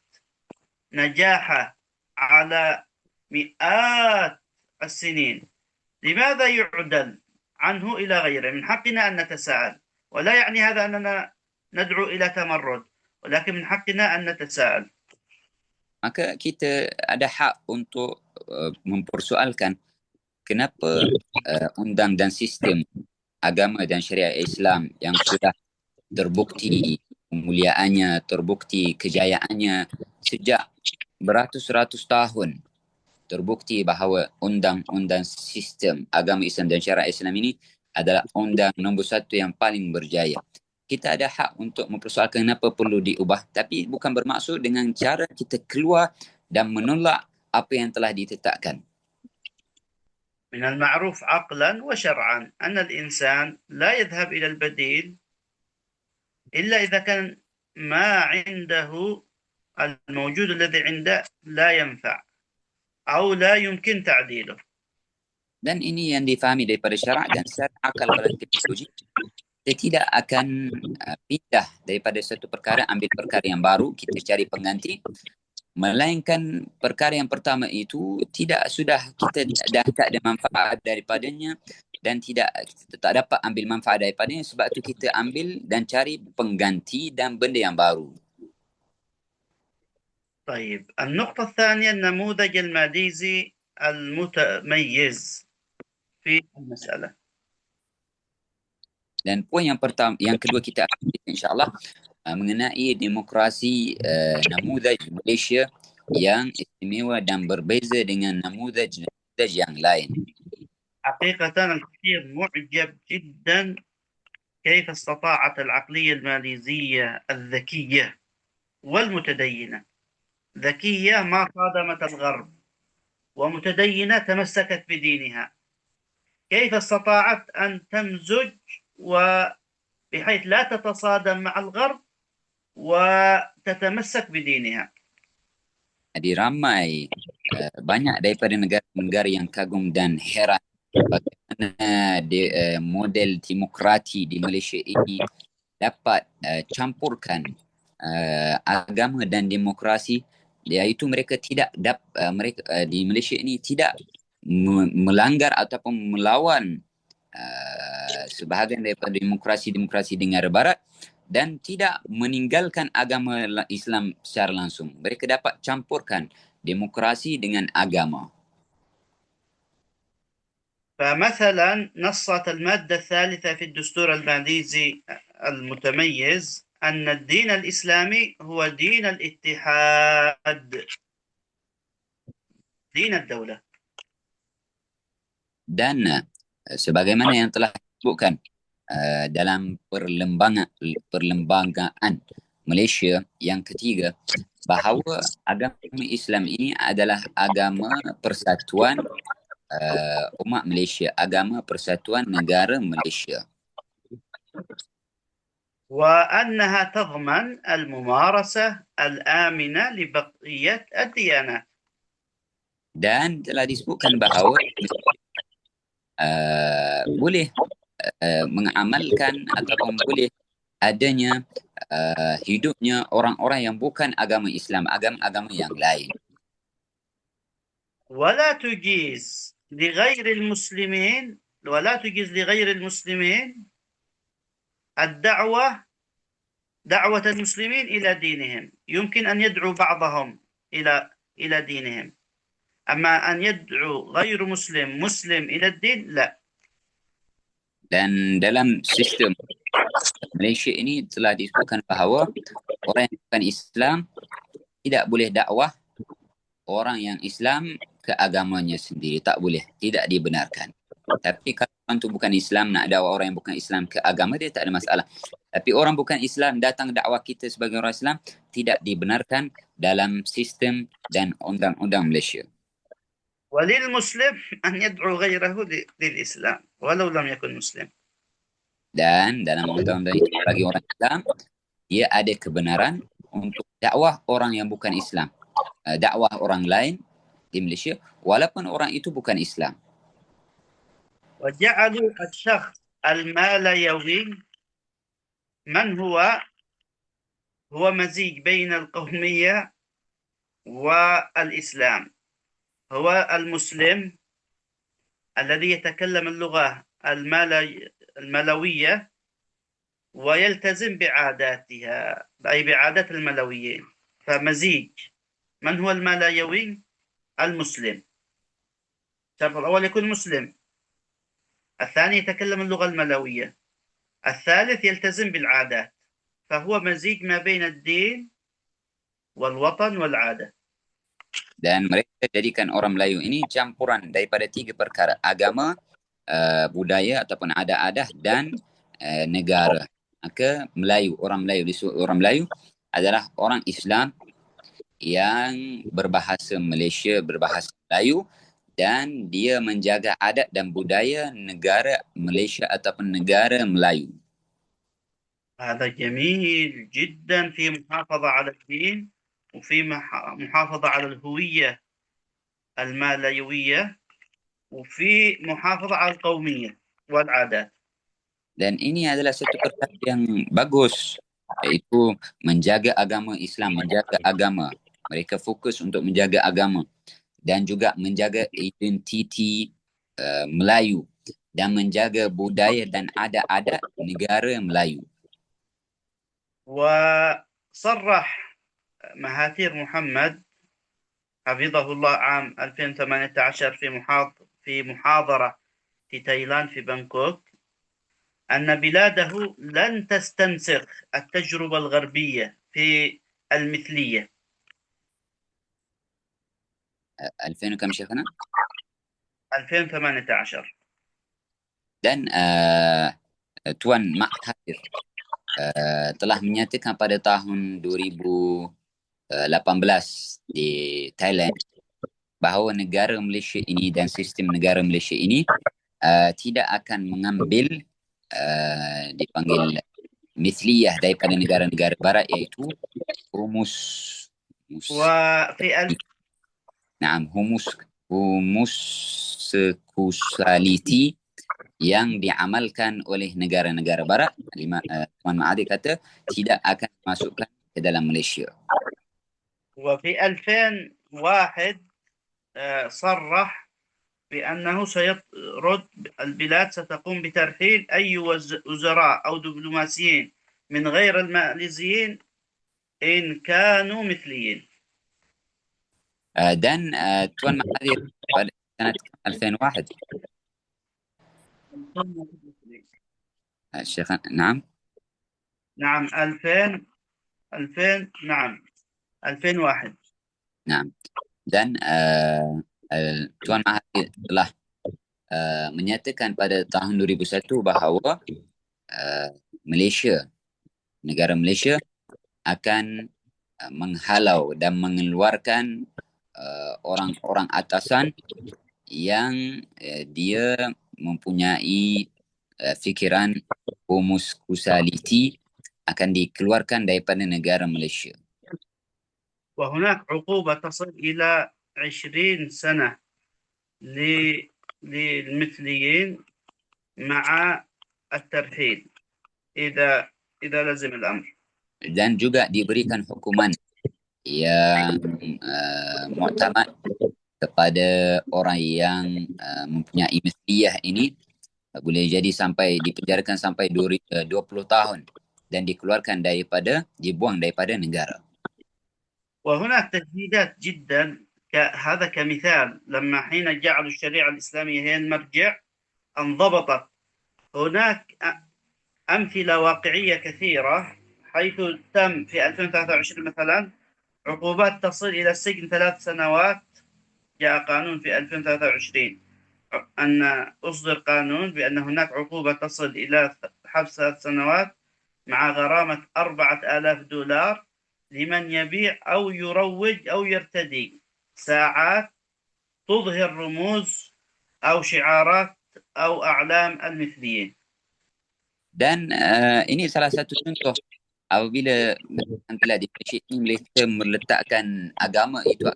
نجاحه على مئات السنين، لماذا يعدل عنه إلى غيره؟ من حقنا أن نتساءل، ولا يعني هذا أننا ندعو إلى تمرد، ولكن من حقنا أن نتساءل. Maka kita ada hak untuk mempersoalkan kenapa undang dan sistem agama dan syariat Islam yang sudah terbukti kemuliaannya, terbukti kejayaannya sejak beratus-ratus tahun, terbukti bahawa undang-undang sistem agama Islam dan syariat Islam ini adalah undang nombor satu yang paling berjaya. Kita ada hak untuk mempersoalkan kenapa perlu diubah, tapi bukan bermaksud dengan cara kita keluar dan menolak apa yang telah ditetapkan. من المعروف عقلا وشرعا أن الإنسان لا يذهب إلى البديل إلا إذا كان ما عنده الموجود الذي عنده لا ينفع أو لا يمكن تعديله. Dan ini yang difahami daripada syarak dan secara akal dan teknologi. Kita tidak akan pindah daripada satu perkara, ambil perkara yang baru, kita cari pengganti. Melainkan perkara yang pertama itu kita dah tak ada manfaat daripadanya dan kita tak dapat ambil manfaat daripadanya, sebab itu kita ambil dan cari pengganti dan benda yang baru. طيب، النقطة الثانية النموذج الماليزي المتميز في المسألة. Dan poin yang kedua kita akan insya-Allah mengenai demokrasi namudaj Malaysia yang istimewa dan berbeza dengan namudaj yang lain. حقيقة الكثير معجب جدا كيف استطاعت العقلية الماليزية الذكية والمتدينة، ذكية ما صادمت الغرب ومتدينة تمسكت بدينها، كيف استطاعت أن تمزج بحيث لا تتصادم مع الغرب وتتمسك بدينها. Jadi ramai banyak daripada negara-negara yang kagum dan heran bagaimana model demokrasi di Malaysia ini dapat campurkan agama dan demokrasi, iaitu mereka tidak mereka di Malaysia ini tidak melanggar ataupun melawan sebahagian daripada demokrasi di negara barat dan tidak meninggalkan agama Islam secara langsung. Mereka dapat campurkan demokrasi dengan agama. فمثلا نصت المادة الثالثة في الدستور الماليزي المتميز أن الدين الإسلامي هو دين الاتحاد، دين الدولة. Dan sebagaimana yang telah disebutkan dalam perlembagaan Malaysia yang ketiga, bahawa agama Islam ini adalah agama persatuan umat Malaysia, agama persatuan negara Malaysia. وأنها تضمن الممارسة الآمنة لبقية الديانات. Dan telah disebutkan bahawa boleh mengamalkan ataupun boleh adanya hidupnya orang-orang yang bukan agama Islam, agama-agama yang lain. ولا تجيز لغير المسلمين الدعوة دعوة المسلمين إلى دينهم. يمكن أن يدعو بعضهم إلى دينهم، أما أن يدعو غير مسلم إلى الدين لا. Dan dalam sistem Malaysia ini telah disebutkan bahawa orang yang bukan Islam tidak boleh dakwah orang yang Islam ke agamanya sendiri. Tak boleh, tidak dibenarkan. Tapi kalau orang itu bukan Islam, nak dakwah orang yang bukan Islam ke agama dia, tak ada masalah. Tapi orang bukan Islam datang dakwah kita sebagai orang Islam, tidak dibenarkan dalam sistem dan undang-undang Malaysia. وللمسلم أن يدعو غيره للإسلام ولو لم يكن مسلم. Dan dalam undang-undang itu bagi orang Islam, dia ada kebenaran untuk dakwah orang yang bukan Islam, dakwah orang lain di Malaysia walaupun orang itu bukan Islam. وجعلوا الشخص الماليوي من هو مزيج بين القومية والإسلام، هو المسلم الذي يتكلم اللغة الملوية ويلتزم بعاداتها، أي بعادات الملويين، فمزيج. من هو الملايوي؟ المسلم. الشرط الأول يكون مسلم، الثاني يتكلم اللغة الملوية، الثالث يلتزم بالعادات، فهو مزيج ما بين الدين والوطن والعادة. Dan mereka jadikan orang Melayu ini campuran daripada tiga perkara: agama, budaya ataupun adat-adat dan negara. Maka orang Melayu adalah orang Islam yang berbahasa Malaysia, berbahasa Melayu, dan dia menjaga adat dan budaya negara Malaysia ataupun negara Melayu. هذا جميل جدا في محافظة على الدين وفي محافظة على الهوية المالايوية وفي محافظة على القومية والعادات. Dan ini adalah satu perkara yang bagus, iaitu menjaga agama Islam, menjaga agama. Mereka fokus untuk menjaga agama dan juga menjaga identiti Melayu dan menjaga budaya dan adat-adat negara Melayu. وصرح مهاتير محمد حفظه الله عام 2018 في محاضرة في تايلاند في بانكوك أن بلاده لن تستنسخ التجربة الغربية في المثلية. 2000 وكم شيخنا؟ 2018. Dan Tuan Mahathir telah menyatakan pada tahun 2018 di Thailand bahawa negara Malaysia ini dan sistem negara Malaysia ini tidak akan mengambil dipanggil mithliyah daripada negara-negara barat, iaitu humus وفي homosexuality yang diamalkan oleh negara-negara barat. Tuan Mahathir kata tidak akan masukkan ke dalam Malaysia. وفي 2001 صرح بأنه سيرد البلاد ستقوم بترحيل أي وزراء أو دبلوماسيين من غير الماليزيين إن كانوا مثليين. Dan Tuan Mahathir pada tahun 2001 Syekh, نعم نعم 2000 نعم 2001. نعم. Dan Tuan Mahathir telah menyatakan pada tahun 2001 bahawa Malaysia, negara Malaysia akan menghalau dan mengeluarkan orang-orang atasan yang dia mempunyai fikiran homosexuality akan dikeluarkan daripada negara Malaysia. وهناك عقوبة تصل إلى 20 سنة للمثليين مع الترحيل إذا لزم الأمر. Dan juga diberikan hukuman yang muktamad kepada orang yang mempunyai mithliyah ini, boleh jadi sampai dipenjarakan sampai 20 tahun dan dikeluarkan dibuang daripada negara. وهناك تجديدات جدا، هذا كمثال لما حين جعلوا الشريعة الإسلامية هي المرجع انضبطت. هناك أمثلة واقعية كثيرة حيث تم في 2023 مثلا عقوبات تصل إلى السجن 3 سنوات. جاء قانون في 2023 أن أصدر قانون بأن هناك عقوبة تصل إلى حبس 3 سنوات مع غرامة $4,000 لمن يبيع أو يروج أو يرتدي ساعات تظهر رموز أو شعارات أو أعلام المثليين. Dan ini salah satu contoh apabila di Malaysia ini Malaysia meletakkan agama itu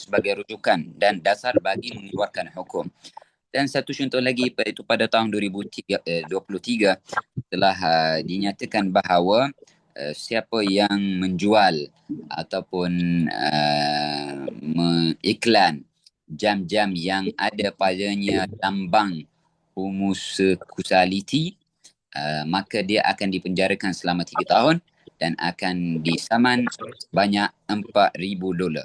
sebagai rujukan dan dasar bagi mengeluarkan hukum. Dan satu contoh lagi iaitu pada tahun 2023 telah dinyatakan bahawa siapa yang menjual ataupun mengiklan jam-jam yang ada padanya lambang homosexuality, maka dia akan dipenjarakan selama 3 tahun dan akan disaman banyak $4,000.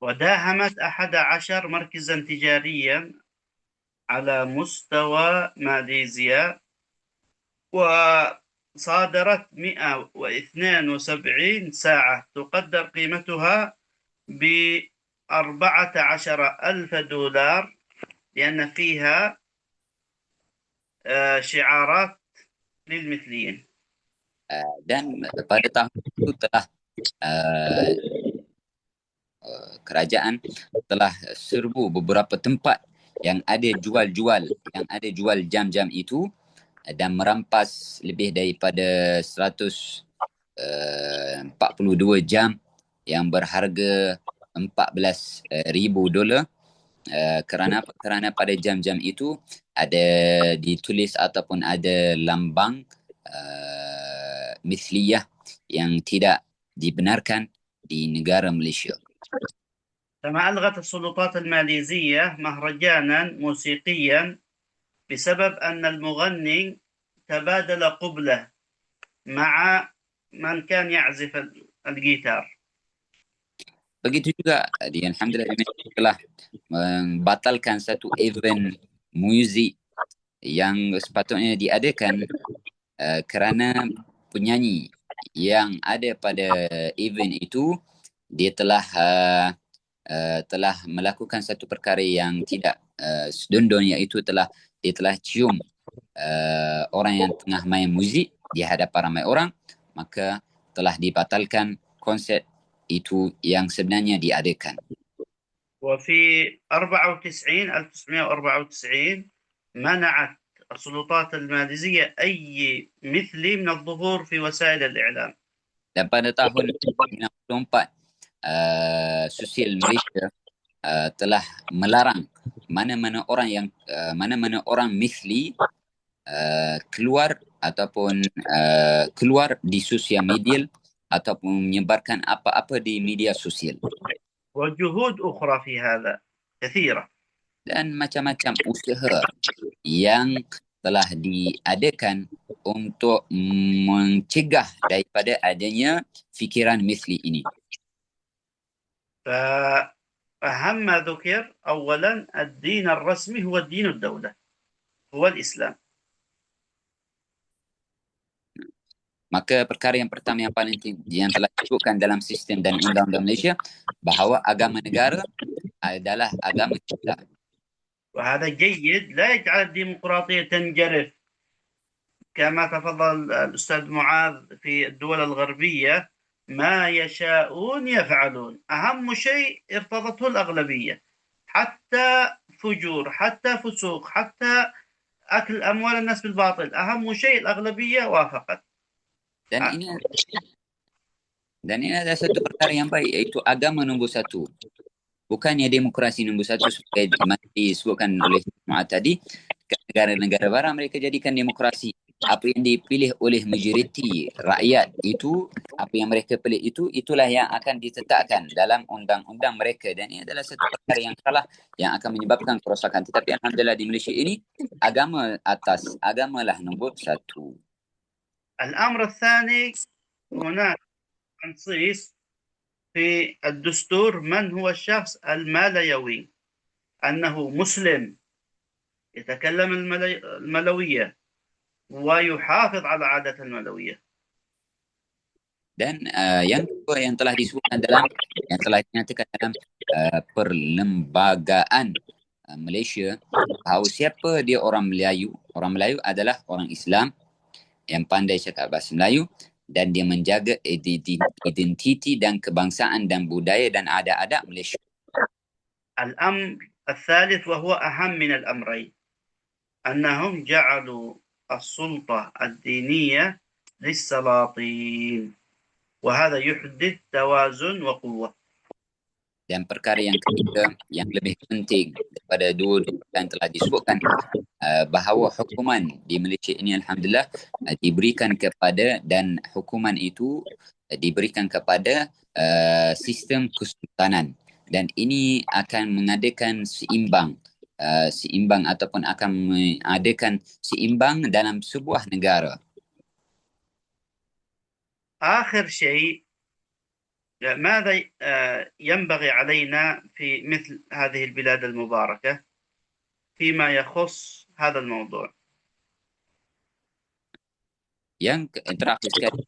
وداهمت 11 مركزا تجاريا على مستوى ماليزيا، وصادرت 172 ساعة تقدر قيمتها $14,000 لأن فيها شعارات للمثليين. Dan pada tahun itu telah kerajaan telah serbu beberapa tempat yang ada jual jam-jam itu dan merampas lebih daripada 142 jam yang berharga $14,000. Kerana pada jam-jam itu ada ditulis ataupun ada lambang mithliyah yang tidak dibenarkan di negara Malaysia. كما ألغت السلطات الماليزية مهرجانا موسيقيا بسبب أن المغني تبادل قبلة مع من كان يعزف الجيتار. Begitu juga alhamdulillah telah membatalkan satu event muzik yang sepatutnya diadakan kerana penyanyi yang ada pada event itu dia telah melakukan satu perkara yang tidak sedondon, iaitu dia telah cium orang yang tengah main muzik di hadapan ramai orang, maka telah dibatalkan konsert itu yang sebenarnya diadakan. وفي 1994 منعت السلطات الماليزية أي مثلي من الظهور في وسائل الإعلام. Dan pada tahun 1994 sosial Malaysia telah melarang mana-mana orang misli keluar ataupun keluar di sosial media ataupun menyebarkan apa-apa di media sosial. وجهود أخرى في هذا كثيرة. Dan macam-macam usaha yang telah diadakan untuk mencegah daripada adanya fikiran misli ini. فأهم ما ذكر أولا الدين الرسمي هو الدين الدولة، هو الإسلام. Maka perkara yang pertama yang paling tinggi yang telah disebutkan dalam sistem dan undang-undang Malaysia, bahawa agama negara adalah agama Islam. وهذا جيد، لا يجعل الديمقراطية تنجرف كما تفضل الأستاذ معاذ في الدول الغربية، ما يشاءون يفعلون، أهم شيء ارتضته الأغلبية، حتى فجور، حتى فسوق، حتى أكل أموال الناس بالباطل، أهم شيء الأغلبية وافقت. Dan ini adalah satu perkara yang baik, iaitu agama nombor satu. Bukannya demokrasi nombor satu seperti disebutkan oleh Mu'ad tadi. Negara-negara barat mereka jadikan demokrasi. Apa yang dipilih oleh majoriti rakyat itu, apa yang mereka pilih itu, itulah yang akan ditetapkan dalam undang-undang mereka. Dan ini adalah satu perkara yang salah yang akan menyebabkan kerosakan. Tetapi alhamdulillah di Malaysia ini, agamalah nombor satu. الأمر الثاني، هناك تنصيص في الدستور من هو الشخص الماليوي، أنه مسلم يتكلم الملوية ويحافظ على عادة الملوية. Dan yang kedua yang telah disebutkan yang telah dinyatakan dalam perlembagaan Malaysia, bahawa siapa dia orang Melayu adalah orang Islam yang pandai cakap bahasa Melayu dan dia menjaga identiti dan kebangsaan dan budaya dan adat-adat Malaysia. الأمر الثالث وهو أهم من الأمرين، أنهم جعلوا السلطة الدينية للسلاطين، وهذا يحدث توازن وقوة. Dan perkara yang ketiga yang lebih penting daripada dua yang telah disebutkan, bahawa hukuman di Malaysia ini alhamdulillah diberikan kepada, dan hukuman itu diberikan kepada sistem kesultanan, dan ini akan mengadakan seimbang ataupun akan mengadakan seimbang dalam sebuah negara. آخر شيء، ماذا ينبغي علينا في مثل هذه البلاد المباركة فيما يخص هذا الموضوع؟ Yang terakhir sekali,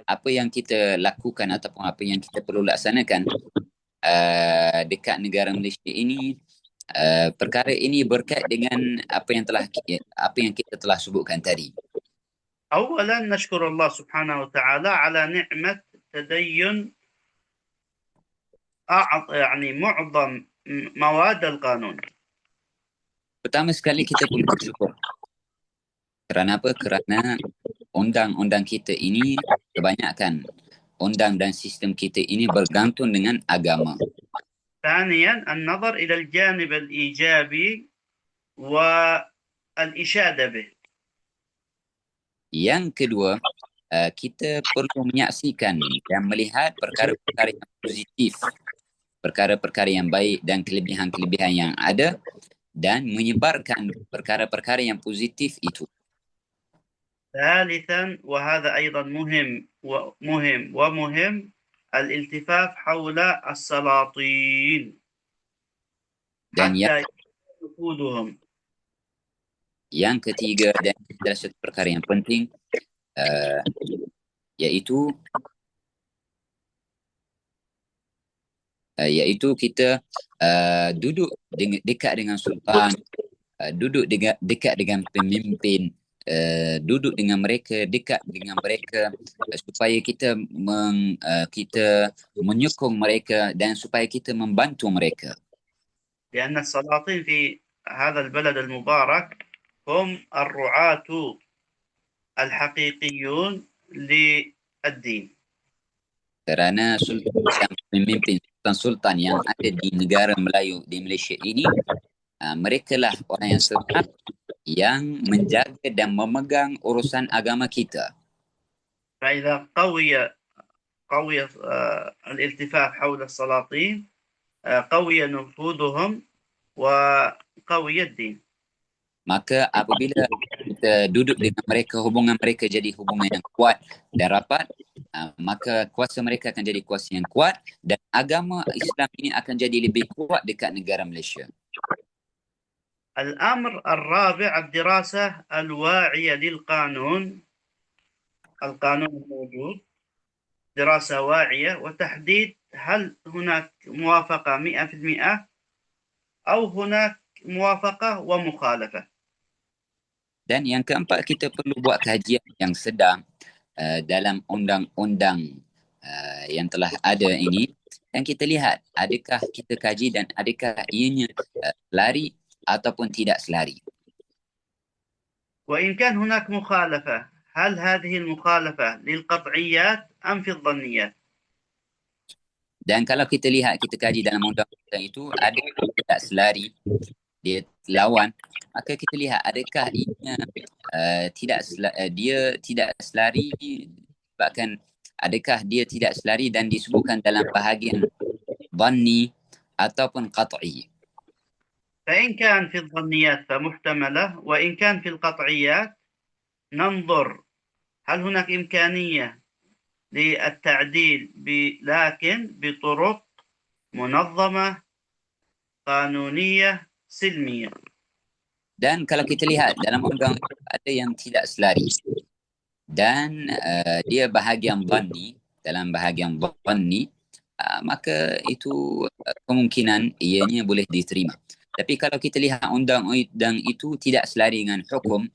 apa yang kita lakukan ataupun apa yang kita perlu laksanakan dekat negara Malaysia ini, perkara ini berkait dengan apa yang kita telah sebutkan tadi. أولا نشكر الله سبحانه وتعالى على نعمة تدين يعني معظم مواد القانون. Pertama sekali kita perlu bersyukur. Kerana apa? Kerana undang-undang kita ini, kebanyakan undang dan sistem kita ini bergantung dengan agama. ثانيا النظر إلى الجانب الإيجابي والإشادة به. Yang kedua, kita perlu menyaksikan dan melihat perkara-perkara yang positif, perkara-perkara yang baik dan kelebihan-kelebihan yang ada, dan menyebarkan perkara-perkara yang positif itu. ثالثا وهذا أيضا مهم الالتفاف حول السلاطين Dan حتى نفوذهم. Yang ketiga, dan adalah satu perkara yang penting, uh, iaitu kita duduk dekat dengan sultan, duduk dekat dengan pemimpin, duduk dengan mereka, dekat dengan mereka, supaya kita menyokong mereka dan supaya kita membantu mereka. لأن السلاطين في هذا البلد المبارك هم الرعاة الحقيقيون للدين. Kerana sultan dan pemimpin sultan yang ada di negara Melayu, di Malaysia ini, mereka lah orang yang sebenar yang menjaga dan memegang urusan agama kita. فإذا قوي الالتفاف حول السلاطين قوي نفوذهم وقوي الدين. Maka apabila kita duduk dengan mereka, hubungan mereka jadi hubungan yang kuat dan rapat, maka kuasa mereka akan jadi kuasa yang kuat dan agama Islam ini akan jadi lebih kuat dekat negara Malaysia. الأمر الرابع الدراسة الواعية للقانون، القانون الموجود، دراسة واعية وتحديد هل هناك موافقة 100% أو هناك موافقة ومخالفة. Dan yang keempat, kita perlu buat kajian yang sedang dalam undang-undang yang telah ada ini, dan kita lihat adakah kita kaji dan adakah ianya selari ataupun tidak selari. وإن كان هناك مخالفة هل هذه المخالفة للقطعيات أم في الظنيات؟ Dan kalau kita lihat, kita kaji dalam undang-undang itu, adakah tidak selari, dia lawan, maka kita lihat adakah ianya dia tidak selari, bahkan adakah dia tidak selari dan disebutkan dalam bahagian dhanni ataupun qat'i. فإن كان في الظنيات فمحتملة، وإن كان في القطعيات ننظر هل هناك إمكانية للتعديل لكن بطرق منظمة قانونية سلمية. Dan kalau kita lihat dalam undang ada yang tidak selari dan dia bahagian dhanni, dalam bahagian dhanni, maka itu kemungkinan ianya boleh diterima. Tapi kalau kita lihat undang-undang itu tidak selari dengan hukum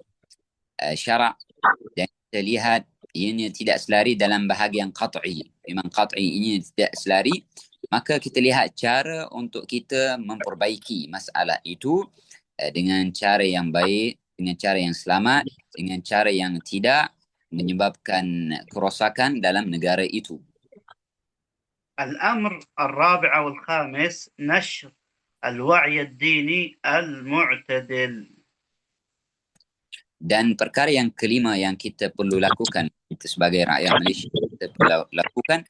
syarak, dan kita lihat ianya tidak selari dalam bahagian qat'i, memang qat'i ini tidak selari, maka kita lihat cara untuk kita memperbaiki masalah itu dengan cara yang baik, dengan cara yang selamat, dengan cara yang tidak menyebabkan kerosakan dalam negara itu. الأمر الرابع والخامس نشر الوعي الديني المعتدل. Dan perkara yang kelima yang kita perlu lakukan, kita sebagai rakyat Malaysia, kita perlu lakukan,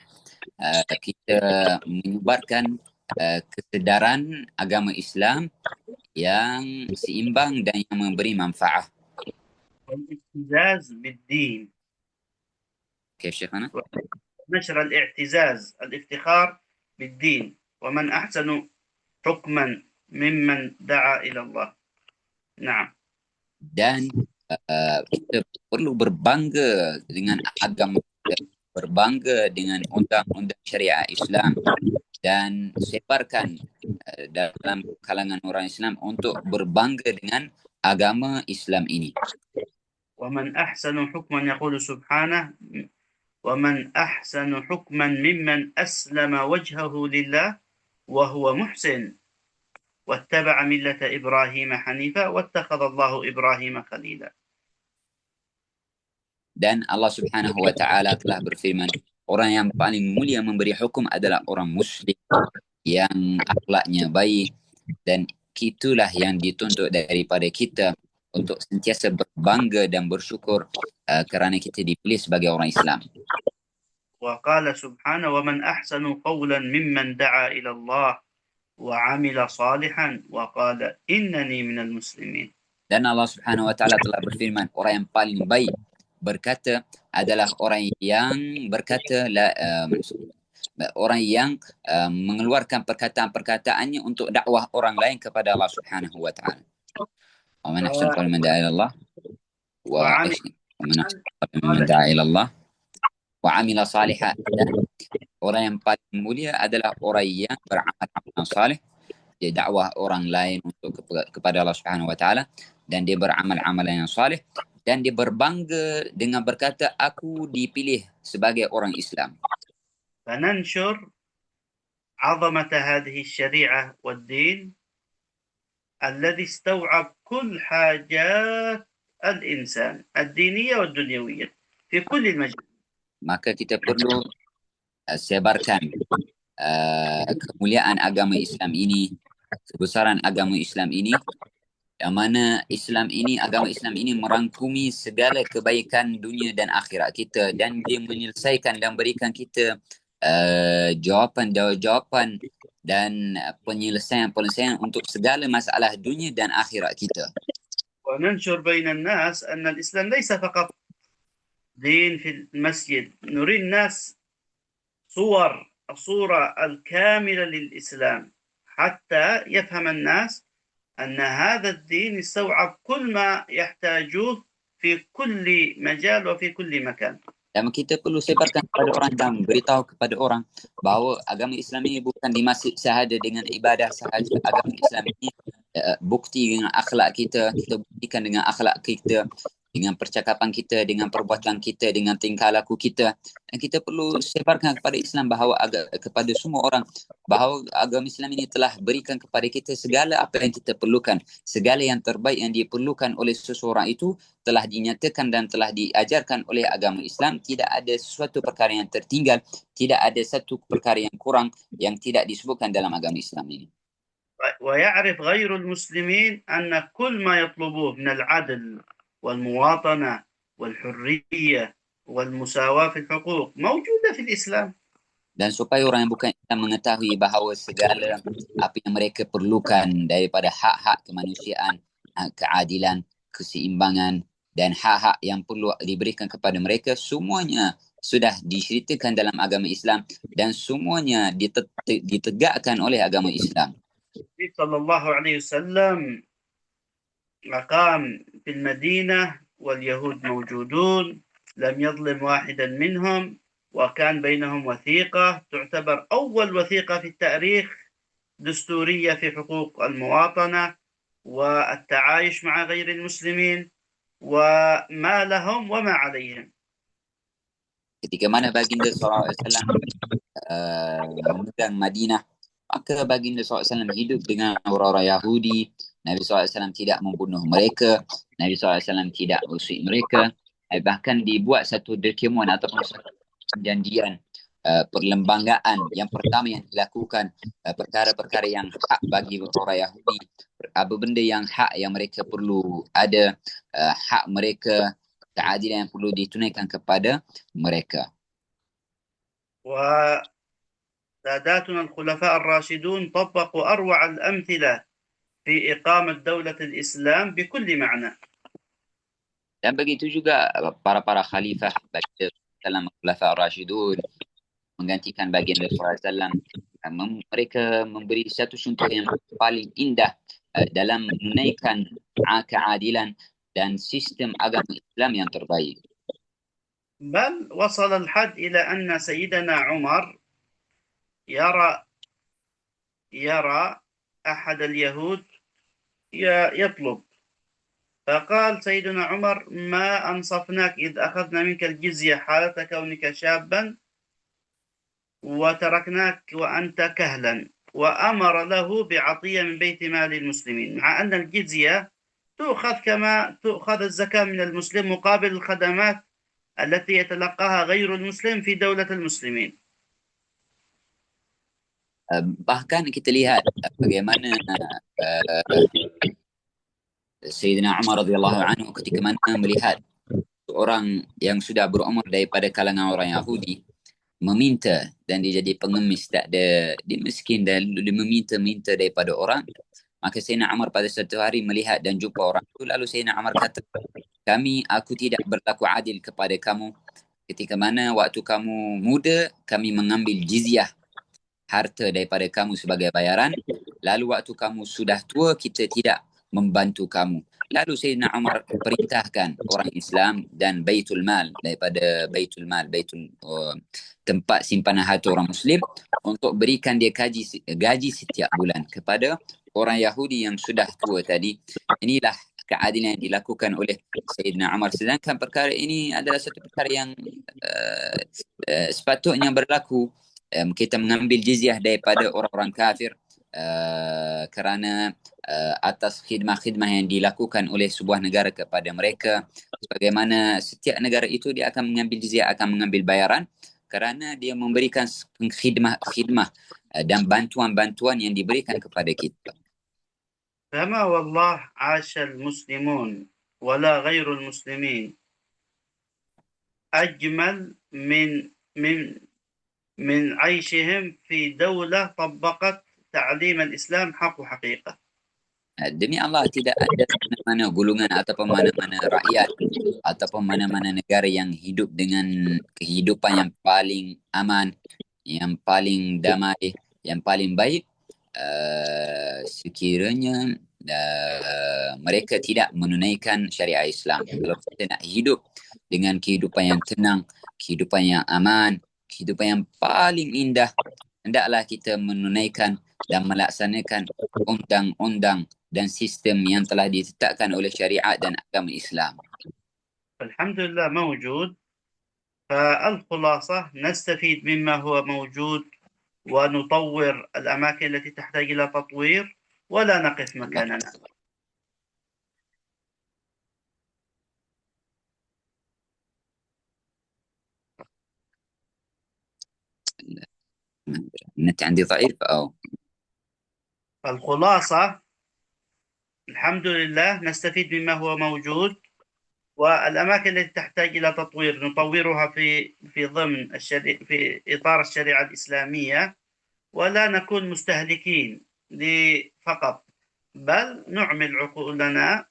kita menyebarkan kesedaran agama Islam yang seimbang dan yang memberi manfaat. الاعتزاز بالدين. كيف شيخنا؟ نشر الاعتزاز، الافتخار بالدين. ومن أحسن حكما ممن دعا إلى الله. نعم. Dan kita perlu berbangga dengan agama kita, berbangga dengan undang-undang syariat Islam, dan sebarkan dalam kalangan orang Islam untuk berbangga dengan agama Islam ini. ومن أحسن حكما يقول سبحانه ومن أحسن حكما ممن أسلم وجهه لله وهو محسن واتبع ملة إبراهيم حنيفا واتخذ الله إبراهيم خليلا. Dan Allah Subhanahu wa taala telah berfirman, orang yang paling mulia memberi hukum adalah orang muslim yang akhlaknya baik, dan itulah yang dituntut daripada kita untuk sentiasa berbangga dan bersyukur kerana kita dipilih sebagai orang Islam. وقال سبحانه ومن أحسن قولا ممن دعا إلى الله وعمل صالحا وقال إنني من المسلمين. Dan Allah Subhanahu wa taala telah berfirman, orang yang paling baik berkata adalah orang yang berkata orang yang mengeluarkan perkataan-perkataannya untuk dakwah orang lain kepada Allah Subhanahu wa taala. Wa man ahsanu qawlan mimman da'a ila Allah wa وعمل man ahsanu qawlan mimman da'a ila Allah wa amila salihan. Dan orang yang paling mulia adalah orang yang beramal saleh. Dia dakwah orang lain untuk kepada Allah Subhanahu wa taala, dan dia beramal amalan yang saleh, dan dia berbangga dengan berkata, aku dipilih sebagai orang Islam. فننشر عظمة هذه الشريعة والدين الذي استوعب كل حاجات الإنسان الدينية والدنيوية في كل المجالات. Maka kita perlu sebarkan kemuliaan agama Islam ini, kebesaran agama Islam ini, yang mana agama Islam ini merangkumi segala kebaikan dunia dan akhirat kita, dan dia menyelesaikan dan berikan kita jawapan dan penyelesaian untuk segala masalah dunia dan akhirat kita. وننشر بين الناس أن الإسلام ليس فقط دين في المسجد، نري الناس الصورة الكاملة للإسلام حتى يفهم الناس أن هذا الدين يستوعب كل ما يحتاجوه في كل مجال وفي كل مكان. Dan kita perlu sebarkan kepada orang dan beritahu kepada orang bahawa agama Islam ini bukan di masjid sahaja dengan ibadah sahaja. Agama Islam ini bukti dengan akhlak kita buktikan dengan akhlak kita, dengan percakapan kita, dengan perbuatan kita, dengan tingkah laku kita. Dan kita perlu sebarkan kepada Islam bahawa kepada semua orang bahawa agama Islam ini telah berikan kepada kita segala apa yang kita perlukan. Segala yang terbaik yang diperlukan oleh seseorang itu telah dinyatakan dan telah diajarkan oleh agama Islam. Tidak ada sesuatu perkara yang tertinggal, tidak ada satu perkara yang kurang yang tidak disebutkan dalam agama Islam ini. ويعرف غير المسلمين أن كل ما يطلبوه من العدل والمواطنة والحرية والمساواة في الحقوق موجودة في الإسلام. Dan supaya orang yang bukan Islam mengetahui bahawa segala apa yang mereka perlukan daripada hak-hak kemanusiaan, keadilan, keseimbangan dan hak-hak yang perlu diberikan kepada mereka, semuanya sudah diceritakan dalam agama Islam dan semuanya ditegakkan oleh agama Islam. صلى الله عليه وسلم مقام في المدينة واليهود موجودون، لم يظلم واحدا منهم، وكان بينهم وثيقة تعتبر أول وثيقة في التاريخ دستورية في حقوق المواطنة والتعايش مع غير المسلمين وما لهم وما عليهم. Ketika mana baginda SAW memegang Madinah, maka baginda SAW hidup dengan orang-orang Yahudi. Nabi SAW tidak membunuh mereka. Nabi SAW tidak usik mereka. Bahkan dibuat satu dokumen ataupun satu perjanjian perlembagaan yang pertama yang dilakukan, perkara-perkara yang hak bagi orang Yahudi, apa benda yang hak yang mereka perlu ada, hak mereka, keadilan yang perlu ditunaikan kepada mereka. وساداتنا الخلفاء الراشدون طبقوا أروع الأمثلة في إقامة دولة الإسلام بكل معنى. Dan begitu juga para khalifah dalam khulafah Rashidun menggantikan baginda SAW. Mereka memberi satu contoh yang paling indah dalam menunaikan keadilan dan sistem agama Islam yang terbaik. بل وصل الحد إلى أن سيدنا عمر يرى أحد اليهود يطلب، فقال سيدنا عمر: ما أنصفناك إذ أخذنا منك الجزية حالة كونك شابا وتركناك وأنت كهلا، وأمر له بعطية من بيت مال المسلمين، مع أن الجزية تؤخذ كما تؤخذ الزكاة من المسلم مقابل الخدمات التي يتلقاها غير المسلم في دولة المسلمين. Bahkan kita lihat bagaimana Sayyidina Umar radhiyallahu anhu ketika mana melihat seorang yang sudah berumur daripada kalangan orang Yahudi meminta, dan dia jadi pengemis, tak ada, dia miskin dan dia meminta daripada orang, maka Sayyidina Umar pada satu hari melihat dan jumpa orang itu, lalu Sayyidina Umar kata, aku tidak berlaku adil kepada kamu. Ketika mana waktu kamu muda, kami mengambil jizyah, harta daripada kamu sebagai bayaran. Lalu waktu kamu sudah tua, kita tidak membantu kamu. Lalu Sayyidina Umar perintahkan orang Islam dan Baitul Mal, daripada Baitul Mal, tempat simpanan harta orang Muslim, untuk berikan dia gaji setiap bulan kepada orang Yahudi yang sudah tua tadi. Inilah keadilan yang dilakukan oleh Sayyidina Umar. Sedangkan perkara ini adalah satu perkara yang sepatutnya berlaku. Kita mengambil jizyah daripada orang-orang kafir kerana atas khidmah-khidmah yang dilakukan oleh sebuah negara kepada mereka. Sebagaimana setiap negara itu dia akan mengambil jizyah, akan mengambil bayaran kerana dia memberikan khidmah dan bantuan-bantuan yang diberikan kepada kita. فما والله عاش المسلمون ولا غير المسلمين أجمل من عيشهم في دولة طبقت تعليم الإسلام حق وحقيقة. Demi Allah, tidak ada mana-mana golongan ataupun mana-mana rakyat ataupun mana-mana negara yang hidup dengan kehidupan yang paling aman, yang paling damai, yang paling baik sekiranya mereka tidak menunaikan syariat Islam. Kalau kita nak hidup dengan kehidupan yang tenang, kehidupan yang aman, kehidupan yang paling indah, hendaklah kita menunaikan dan melaksanakan undang-undang dan sistem yang telah ditetapkan oleh syariat dan agama Islam. الحمد لله موجود. فالخلاصة نستفيد مما هو موجود ونطور الأماكن التي تحتاج إلى تطوير ولا نقف مكاننا. النت عندي ضعيف أو الخلاصة الحمد لله نستفيد مما هو موجود، والأماكن التي تحتاج إلى تطوير نطورها في ضمن في إطار الشريعة الإسلامية، ولا نكون مستهلكين فقط، بل نعمل عقولنا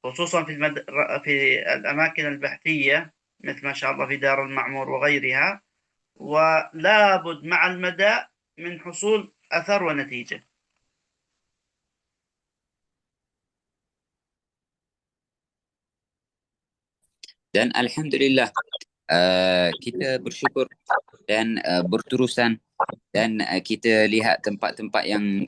خصوصا في الأماكن البحثية مثل ما شاء الله في دار المعمور وغيرها، ولا بد مع المدى من حصول أثر ونتيجة. Dan Alhamdulillah kita bersyukur dan berterusan dan kita lihat tempat-tempat yang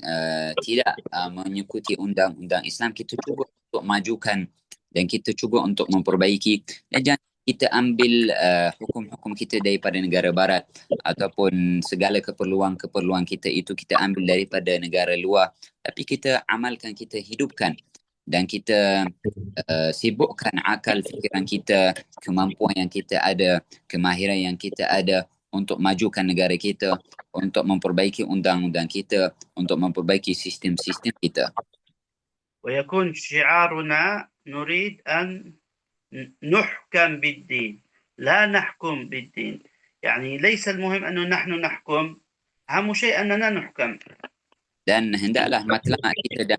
tidak mengikuti undang-undang Islam, kita cuba untuk majukan dan kita cuba untuk memperbaiki, dan jangan kita ambil hukum-hukum kita daripada negara barat ataupun segala keperluan kita itu kita ambil daripada negara luar, tapi kita amalkan, kita hidupkan dan kita sibukkan akal fikiran kita, kemampuan yang kita ada, kemahiran yang kita ada untuk majukan negara kita, untuk memperbaiki undang-undang kita, untuk memperbaiki sistem-sistem kita. ويكون شعارنا نريد أن نحكم بالدين لا نحكم بالدين، يعني ليس المهم أنه نحن نحكم، أهم شيء أننا نحكم. Dan hendaklah matlamat kita dan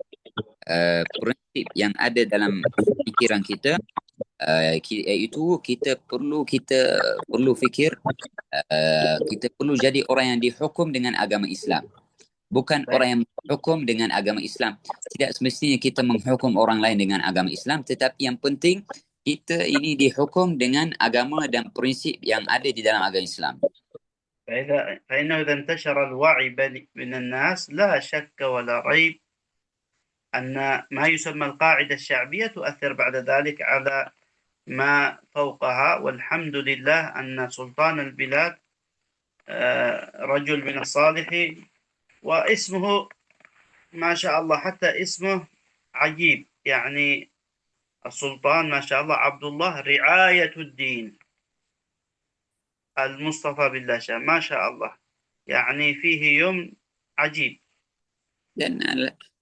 prinsip yang ada dalam fikiran kita itu kita perlu fikir kita perlu jadi orang yang dihukum dengan agama Islam, bukan orang yang menghukum dengan agama Islam. Tidak semestinya kita menghukum orang lain dengan agama Islam, tetapi yang penting kita ini dihukum dengan agama dan prinsip yang ada di dalam agama Islam. فإنه إذا انتشر الوعي بين الناس لا شك ولا ريب أن ما يسمى القاعدة الشعبية تؤثر بعد ذلك على ما فوقها. والحمد لله أن سلطان البلاد رجل من الصالحين، واسمه ما شاء الله حتى اسمه عجيب، يعني السلطان ما شاء الله عبد الله رعاية الدين المصطفى بالله شاء، ما شاء الله، يعني فيه يوم عجيب.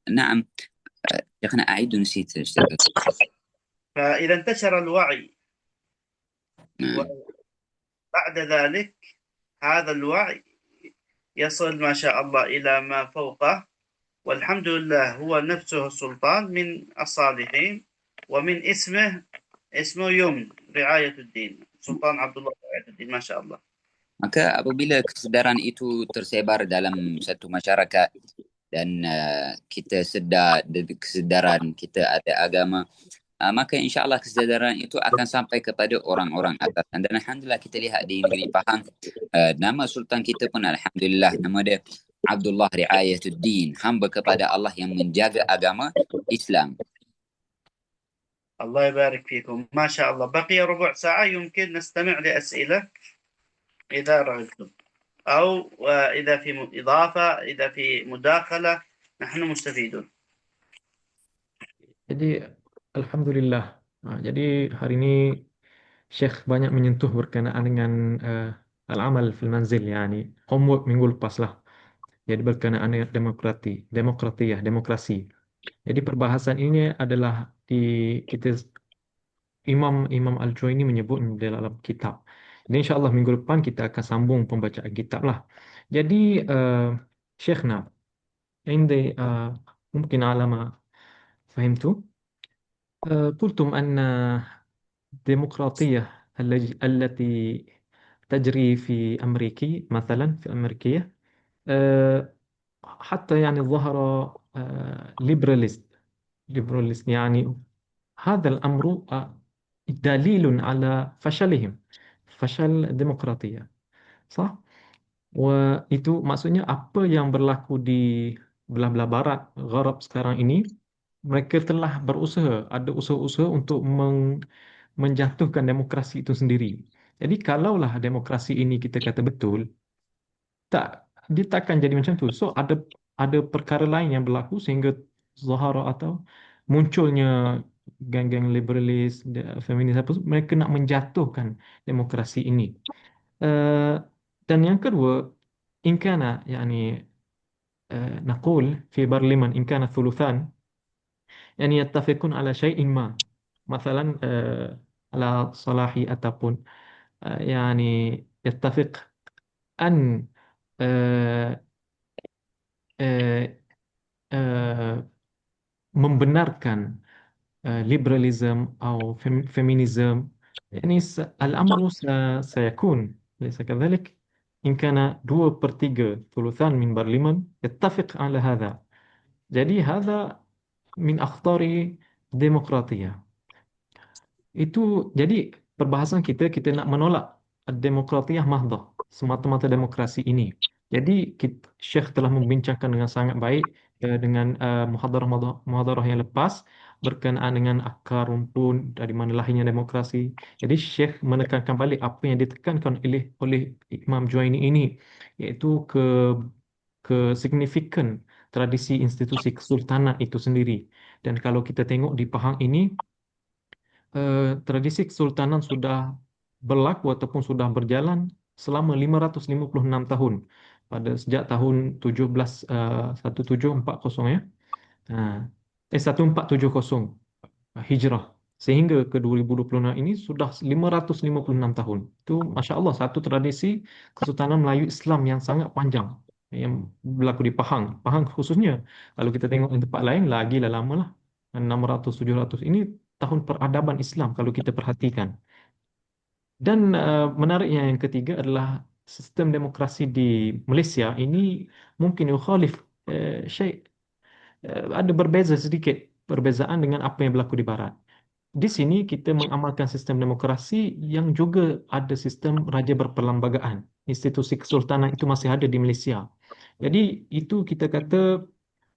نعم شيخنا أعيد نسيت. فإذا انتشر الوعي وبعد ذلك هذا الوعي يصل ما شاء الله إلى ما فوقه، والحمد لله هو نفسه السلطان من الصالحين، ومن اسمه يمن رعاية الدين، Sultan Abdullah Ra'ayatuddin, Masya Allah. Maka apabila kesedaran itu tersebar dalam satu masyarakat, dan kita sedar dari kesedaran kita ada agama, maka insyaAllah kesedaran itu akan sampai kepada orang-orang atas. Dan Alhamdulillah kita lihat di negeri Pahang, nama Sultan kita pun Alhamdulillah, nama dia Abdullah Riayatuddin, hamba kepada Allah yang menjaga agama Islam. الله يبارك فيكم ما شاء الله. بقي ربع ساعة، يمكن نستمع لأسئلة إذا رغبتم، أو إذا في إضافة، إذا في مداخلة، نحن مستفيدون. Jadi Alhamdulillah. Jadi hari ini Syekh banyak menyentuh berkenaan dengan al-amal fil manzil, yani homework minggu lepas lah. Jadi berkenaan dengan demokrasi. Jadi perbahasan ini adalah di kita Imam Al-Juwaini menyebut di dalam kitab. Jadi insyaAllah minggu depan kita akan sambung pembacaan kitab lah. Jadi Syekhna, عندي ممكن على ما فهمت قلتم أن الديمقراطية التي تجري في أمريكي مثلا في أمريكية آه، حتى يعني ظهر ليبراليست يعني هذا الأمر دليل على فشلهم فشل الديمقراطية صح؟ Itu maksudnya apa yang berlaku di belah-belah barat, Gharab sekarang ini, mereka telah berusaha, ada usaha-usaha untuk menjatuhkan demokrasi itu sendiri. Jadi kalaulah demokrasi ini kita kata betul, tak dia takkan jadi macam tu. So ada perkara lain yang berlaku sehingga Zahara atau munculnya geng-geng liberalis, feminis apa, mereka nak menjatuhkan demokrasi ini. Eh, dan yang kedua, إن كان يعني نقول في برلمان إن كان الثلثان يعني يتفقون على شيء ما مثلا على صلاحي ataupun يعني يتفق أن آه، آه، آه، membenarkan liberalism أو feminism يعني الأمر سيكون ليس كذلك إن كان 2/3 ثلثان من برلمان يتفق على هذا jadi هذا من أخطار الديمقراطية itu jadi perbahasan kita nak menolak demokratiyah mahdah semata-mata demokrasi ini. Jadi Syekh telah membincangkan dengan sangat baik dengan muhadarah yang lepas berkenaan dengan akar rumpun dari mana lahirnya demokrasi. Jadi Syekh menekankan balik apa yang ditekankan oleh Imam Juwaini ini, iaitu ke signifikan tradisi institusi kesultanan itu sendiri. Dan kalau kita tengok di Pahang ini tradisi kesultanan sudah berlaku ataupun sudah berjalan selama 556 tahun pada sejak tahun 1740 ya. Nah, 1470 Hijrah sehingga ke 2026 ini sudah 556 tahun. Itu Masya Allah satu tradisi Kesultanan Melayu Islam yang sangat panjang yang berlaku di Pahang. Pahang khususnya. Kalau kita tengok di tempat lain lagi lah lama lah. 600 700 ini tahun peradaban Islam kalau kita perhatikan. Dan menariknya yang ketiga adalah sistem demokrasi di Malaysia ini mungkin yukhalif syai' ada berbeza sedikit perbezaan dengan apa yang berlaku di Barat. Di sini kita mengamalkan sistem demokrasi yang juga ada sistem raja berperlembagaan. Institusi kesultanan itu masih ada di Malaysia. Jadi itu kita kata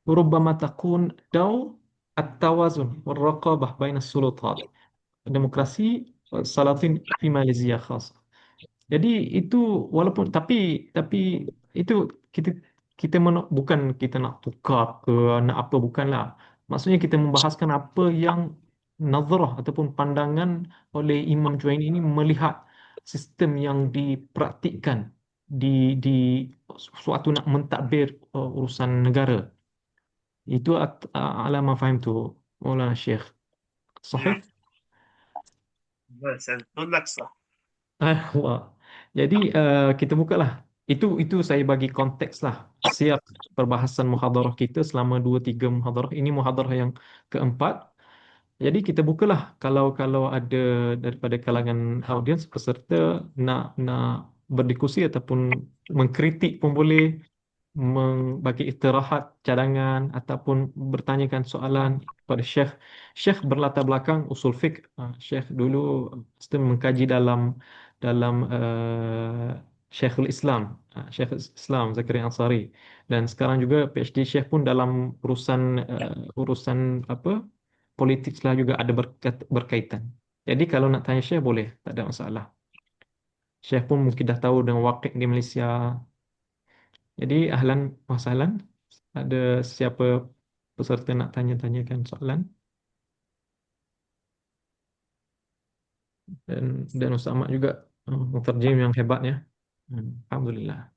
rubbama takun daw at-tawazun wal-raqabah baina sulutat. Demokrasi salatin fi Malaysia khas. Jadi itu walaupun tapi itu kita kita bukan kita nak tukar ke nak apa bukanlah. Maksudnya kita membahaskan apa yang nazarah ataupun pandangan oleh Imam Juwaini ini melihat sistem yang dipraktikkan di di suatu nak mentadbir urusan negara. Itu ala ma faham tu Maulana Syekh. Sahih? نعم الله يسعدك، تقول لك صح. Wah. Jadi kita bukalah. Itu saya bagi konteks lah. Siap perbahasan muhadarah kita selama 2-3 muhadarah. Ini muhadarah yang keempat. Jadi kita bukalah kalau ada daripada kalangan audiens peserta nak berdiskusi ataupun mengkritik pun boleh, bagi istirahat cadangan ataupun bertanyakan soalan kepada Syekh. Syekh berlatar belakang usul fiqh. Syekh dulu sistem mengkaji dalam Syekhul Islam, Syekh Islam Zakaria Ansari, dan sekarang juga PhD Syekh pun dalam urusan apa politik lah juga ada berkaitan. Jadi kalau nak tanya Syekh boleh, tak ada masalah. Syekh pun mungkin dah tahu dengan wakil di Malaysia. Jadi ahlan wa sahlan. Ada siapa peserta nak tanya-tanyakan soalan? Dan Ustaz Ahmad juga mutarjim yang hebatnya. Alhamdulillah.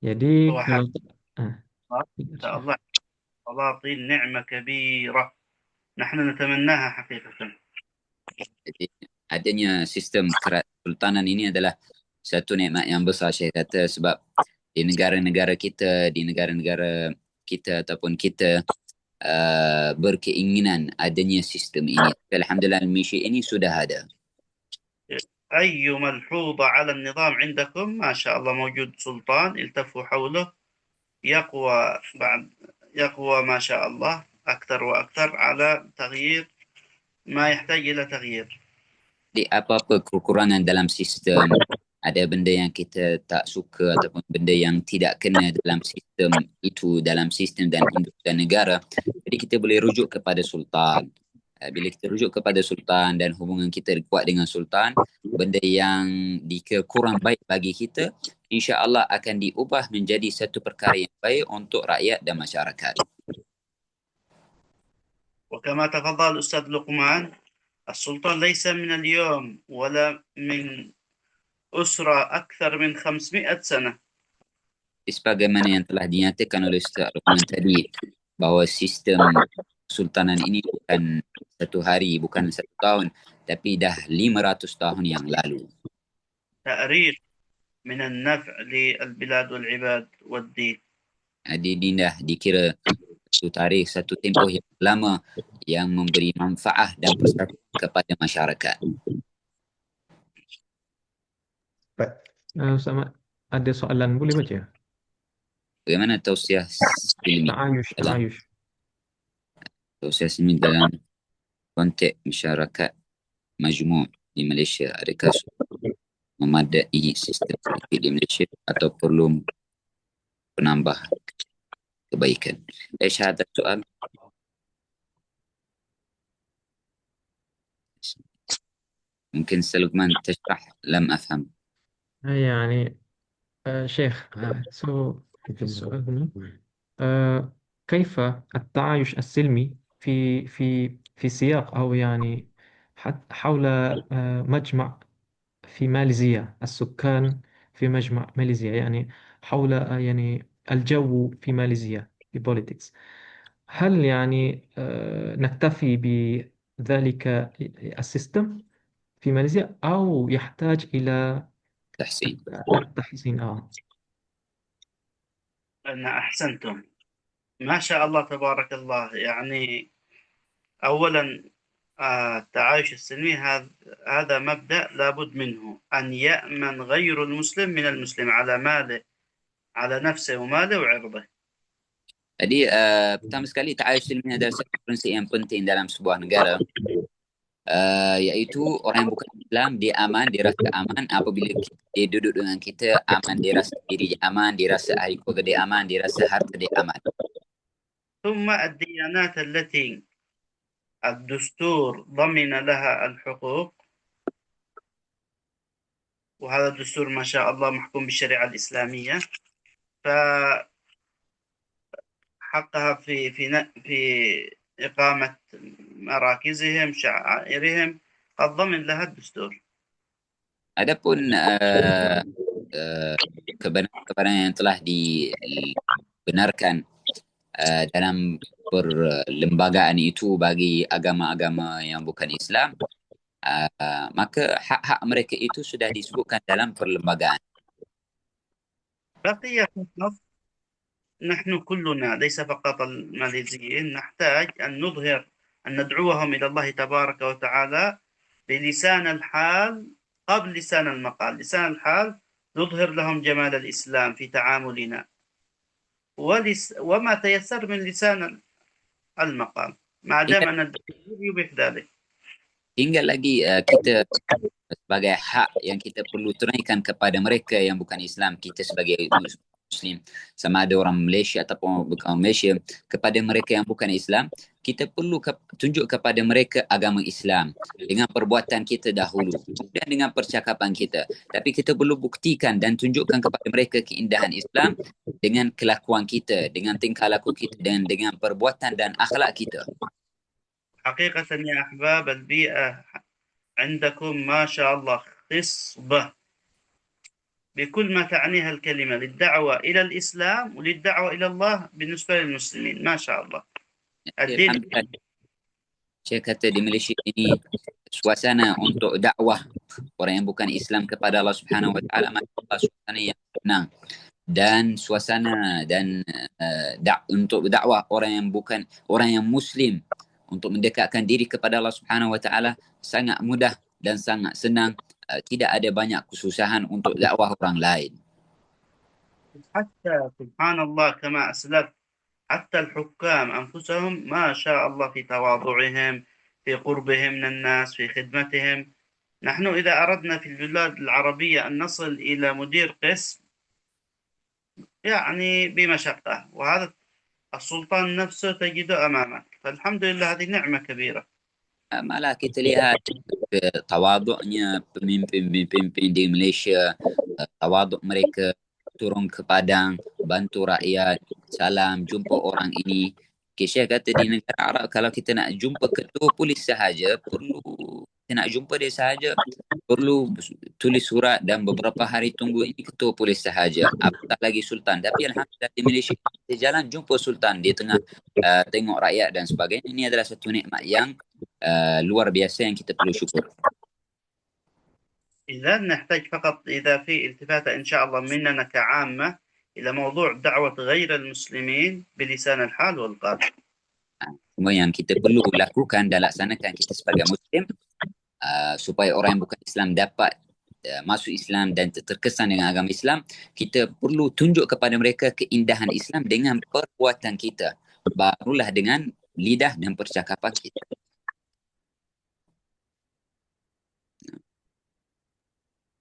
Jadi هو kalau حق ah, إن شاء الله فلاطين نعمة كبيرة نحن نتمناها حقيقة. Jadi adanya sistem kesultanan ini adalah satu nikmat yang besar, saya kata, sebab di negara-negara kita ataupun kita berkeinginan adanya sistem ini. Alhamdulillah Malaysia ini sudah ada. أي ملحوظة على النظام عندكم ما شاء الله موجود سلطان التفوا حوله يقوى ما شاء الله أكثر وأكثر على تغيير ما يحتاج إلى تغيير. Di apa-apa kekurangan dalam sistem, ada benda yang kita tak suka ataupun benda yang tidak kena dalam sistem itu, dalam sistem dan industri negara, jadi kita boleh rujuk kepada sultan. Bila kita rujuk kepada sultan dan hubungan kita kuat dengan sultan, benda yang dikira kurang baik bagi kita, insya-Allah akan diubah menjadi satu perkara yang baik untuk rakyat dan masyarakat. وكما تفضل الأستاذ لقمان، السلطان ليس من اليوم ولا من أسرة أكثر من 500 سنة. Sebagaimana yang telah dinyatakan oleh Ustaz Luqman tadi, bahawa sistem kesultanan ini bukan satu hari, bukan satu tahun, tapi dah 500 tahun yang lalu. تأريخ من النفع للبلاد والعباد والدين. Ini dah dikira satu tarikh, satu tempoh yang lama yang memberi manfaat dan persatuan kepada masyarakat. Baik. Ustaz Ahmad ada soalan boleh baca? Bagaimana tausiah silmi Ta'ayush. dalam konteks masyarakat majmuk di Malaysia? Adakah memadai sistem politik di Malaysia atau perlu penambah kebaikan? Syahadat soal. ممكن سلمان تشرح لم أفهم. يعني شيخ السؤال هنا كيف التعايش السلمي في سياق أو يعني حول مجمع في ماليزيا، السكان في مجمع ماليزيا، يعني حول يعني الجو في ماليزيا في politics. هل يعني نكتفي بذلك السيستم في ماليزيا أو يحتاج إلى تحسين. تحسين؟ أن أحسنتم ما شاء الله تبارك الله. يعني أولا التعايش السلمي هذا مبدأ لابد منه، أن يأمن غير المسلم من المسلم على ماله، على نفسه وماله وعرضه. Jadi pertama sekali ta'ayush silmi adalah satu prinsip yang penting dalam sebuah negara, iaitu orang yang bukan Islam dia aman, dia rasa aman apabila dia duduk dengan kita, aman, dia rasa diri aman, dia rasa ahli keluarga dia aman, dia rasa harta dia aman. ثم الديانات التي الدستور ضمن لها الحقوق، وهذا الدستور ما شاء الله محكوم بالشريعة الإسلامية، فحقها في إقامة مراكزهم شعائرهم قد ضمن لها الدستور. Adapun kebenaran yang telah dibenarkan dalam perlembagaan itu bagi agama-agama yang bukan Islam, maka hak-hak mereka itu sudah disebutkan dalam perlembagaan. بقي فقط نحن كلنا ليس فقط الماليزيين نحتاج أن نظهر أن ندعوهم إلى الله تبارك وتعالى بلسان الحال قبل لسان المقال. لسان الحال نظهر لهم جمال الإسلام في تعاملنا، وما تيسر من لسان المقال، ما دام أن الدستور يبيح ذلك. Tinggal lagi kita sebagai hak yang kita perlu tunaikan kepada mereka yang bukan Islam, kita sebagai Muslim, sama ada orang Malaysia ataupun bukan Malaysia, kepada mereka yang bukan Islam, kita perlu tunjuk kepada mereka agama Islam dengan perbuatan kita dahulu dan dengan percakapan kita. Tapi kita perlu buktikan dan tunjukkan kepada mereka keindahan Islam dengan kelakuan kita, dengan tingkah laku kita, dan dengan perbuatan dan akhlak kita. حقيقة يا أحباب، البيئة عندكم ما شاء الله خصبة بكل ما تعنيها الكلمة للدعوة إلى الإسلام وللدعوة إلى الله بالنسبة للمسلمين. ما شاء الله. الدين Saya kata di Malaysia ini suasana untuk dakwah orang yang bukan Islam kepada Allah Subhanahu Wa Taala, masya-Allah, suasana yang tenang, dan suasana dan untuk dakwah orang yang bukan orang yang Muslim untuk mendekatkan diri kepada Allah Subhanahu Wa Taala sangat mudah dan sangat senang. Tidak ada banyak kesusahan untuk dakwah orang lain. حتى سبحان الله كما أسلفت، حتى الحكام أنفسهم ما شاء الله في تواضعهم، في قربهم من الناس، في خدمتهم. نحن إذا أردنا في البلاد العربية أن نصل إلى مدير قسم يعني بمشقة، وهذا السلطان نفسه تجده أمامك، فالحمد لله هذه نعمة كبيرة. Malah kita lihat tawaduknya pemimpin-pemimpin di Malaysia, tawaduk mereka turun ke padang, bantu rakyat, salam, jumpa orang ini. Syekh kata di negara Arab kalau kita nak jumpa ketua polis sahaja, kita nak jumpa dia sahaja, perlu tulis surat dan beberapa hari tunggu. Ini ketua polis sahaja, apatah lagi sultan. Tapi alhamdulillah di Malaysia kita jalan jumpa sultan, dia tengah tengok rakyat dan sebagainya. Ini adalah satu nikmat yang luar biasa yang kita perlu syukur. إذا نحتاج فقط إذا في التفاتة إن شاء الله مننا كعامة إلى موضوع دعوة غير المسلمين بلسان الحال والقال. Semua yang kita perlu lakukan dan laksanakan kita sebagai Muslim supaya orang yang bukan Islam dapat masuk Islam dan terkesan dengan agama Islam, kita perlu tunjuk kepada mereka keindahan Islam dengan perbuatan kita, barulah dengan lidah dan percakapan kita.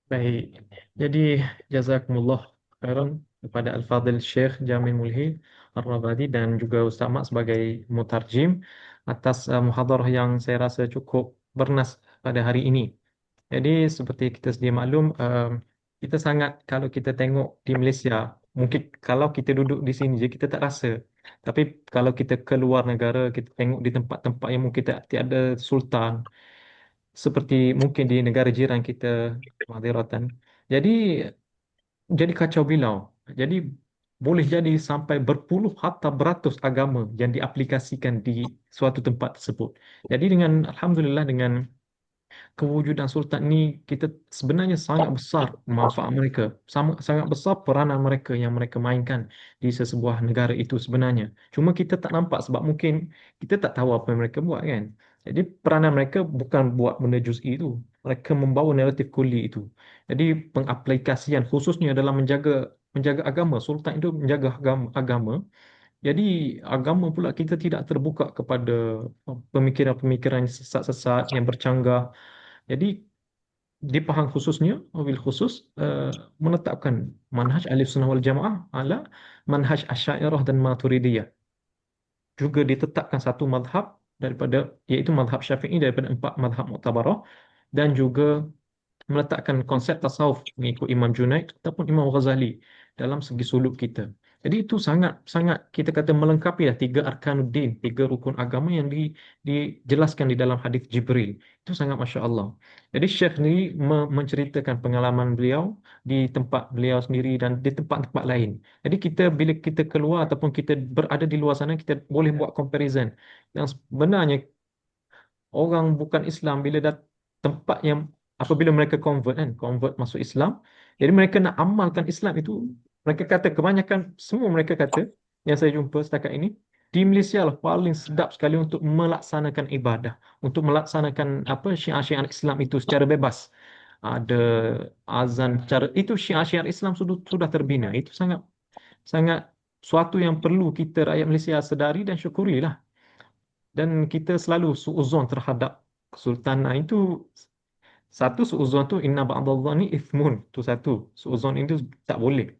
Baik, jadi jazakumullah khairan kepada Al-Fadhil Syekh Jamil Mulhi Ar-Rabadi dan juga Ustaz Mak sebagai mutarjim atas muhadarah yang saya rasa cukup bernas pada hari ini. Jadi seperti kita sedia maklum, kita sangat, kalau kita tengok di Malaysia, mungkin kalau kita duduk di sini je kita tak rasa. Tapi kalau kita keluar negara, kita tengok di tempat-tempat yang mungkin tiada sultan, seperti mungkin di negara jiran kita, Madhiratan. Jadi kacau bilau. Jadi boleh jadi sampai berpuluh hatta beratus agama yang diaplikasikan di suatu tempat tersebut. Jadi alhamdulillah dengan kewujudan sultan ni, kita sebenarnya sangat besar manfaat mereka, sangat besar peranan mereka yang mereka mainkan di sesebuah negara itu sebenarnya. Cuma kita tak nampak sebab mungkin kita tak tahu apa yang mereka buat kan. Jadi peranan mereka bukan buat benda juz'i itu. Mereka membawa naratif kuli itu. Jadi pengaplikasian khususnya dalam menjaga agama. Sultan itu menjaga agama. Jadi agama pula kita tidak terbuka kepada pemikiran-pemikiran sesat-sesat yang bercanggah. Jadi di Pahang khususnya, wabil khusus menetapkan manhaj Ahlus Sunnah wal Jamaah ala manhaj Asy'ariyah dan Maturidiyah. Juga ditetapkan satu mazhab iaitu mazhab Syafi'i daripada 4 mazhab muktabarah, dan juga meletakkan konsep tasawuf mengikut Imam Junaid ataupun Imam Ghazali dalam segi suluk kita. Jadi itu sangat kita kata melengkapi 3 arkanuddin, 3 rukun agama yang dijelaskan di dalam hadis Jibril. Itu sangat Masya Allah. Jadi Syekh ni menceritakan pengalaman beliau di tempat beliau sendiri dan di tempat-tempat lain. Jadi bila kita keluar ataupun kita berada di luar sana, kita boleh buat comparison. Yang sebenarnya orang bukan Islam bila tempat yang apabila mereka convert masuk Islam, jadi mereka nak amalkan Islam itu, mereka kata kebanyakan semua mereka kata yang saya jumpa setakat ini, di Malaysia lah paling sedap sekali untuk melaksanakan ibadah, untuk melaksanakan apa syiar-syiar Islam itu secara bebas. Ada azan cara itu syiar-syiar Islam sudah terbina. Itu sangat sangat suatu yang perlu kita rakyat Malaysia sedari dan syukurilah. Dan kita selalu suuzon terhadap kesultanan itu. Satu, suuzon tu inna ba'dadh-dhanni ithmun. Tu satu. Suuzon itu tak boleh.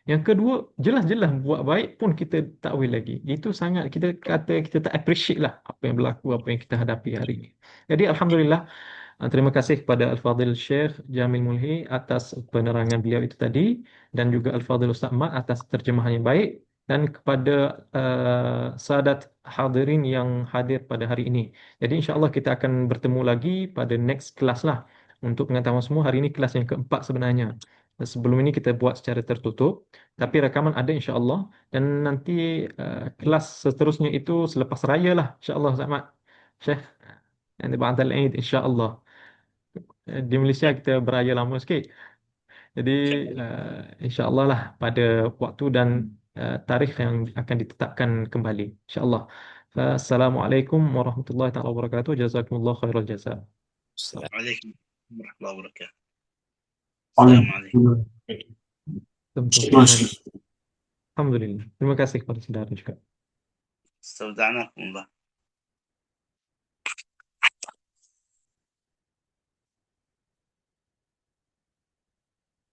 Yang kedua, jelas-jelas buat baik pun kita tak boleh lagi. Itu sangat kita kata kita tak appreciate lah apa yang berlaku, apa yang kita hadapi hari ini. Jadi Alhamdulillah, terima kasih kepada Al-Fadhil Syekh Jamil Mulhi atas penerangan beliau itu tadi, dan juga Al-Fadhil Ustaz Mat atas terjemahan yang baik, dan kepada sahadat hadirin yang hadir pada hari ini. Jadi insya-Allah kita akan bertemu lagi pada next kelas lah. Untuk pengetahuan semua, hari ini kelas yang keempat sebenarnya. Sebelum ini kita buat secara tertutup, tapi rakaman ada insya-Allah, dan nanti kelas seterusnya itu selepas raya lah insya-Allah Ustaz Mat. Syekh, yang ba'dal Eid insya-Allah. Di Malaysia kita beraya lama sikit. Jadi insya-Allah lah pada waktu dan tarikh yang akan ditetapkan kembali insya-Allah. Assalamualaikum warahmatullahi taala wabarakatuh. Jazakumullah khairal jazaa. السلام عليكم ورحمة الله وبركاته. السلام Amin. عليكم. Terima kasih. Alhamdulillah. Terima kasih kepada saudara juga. استودعناكم الله.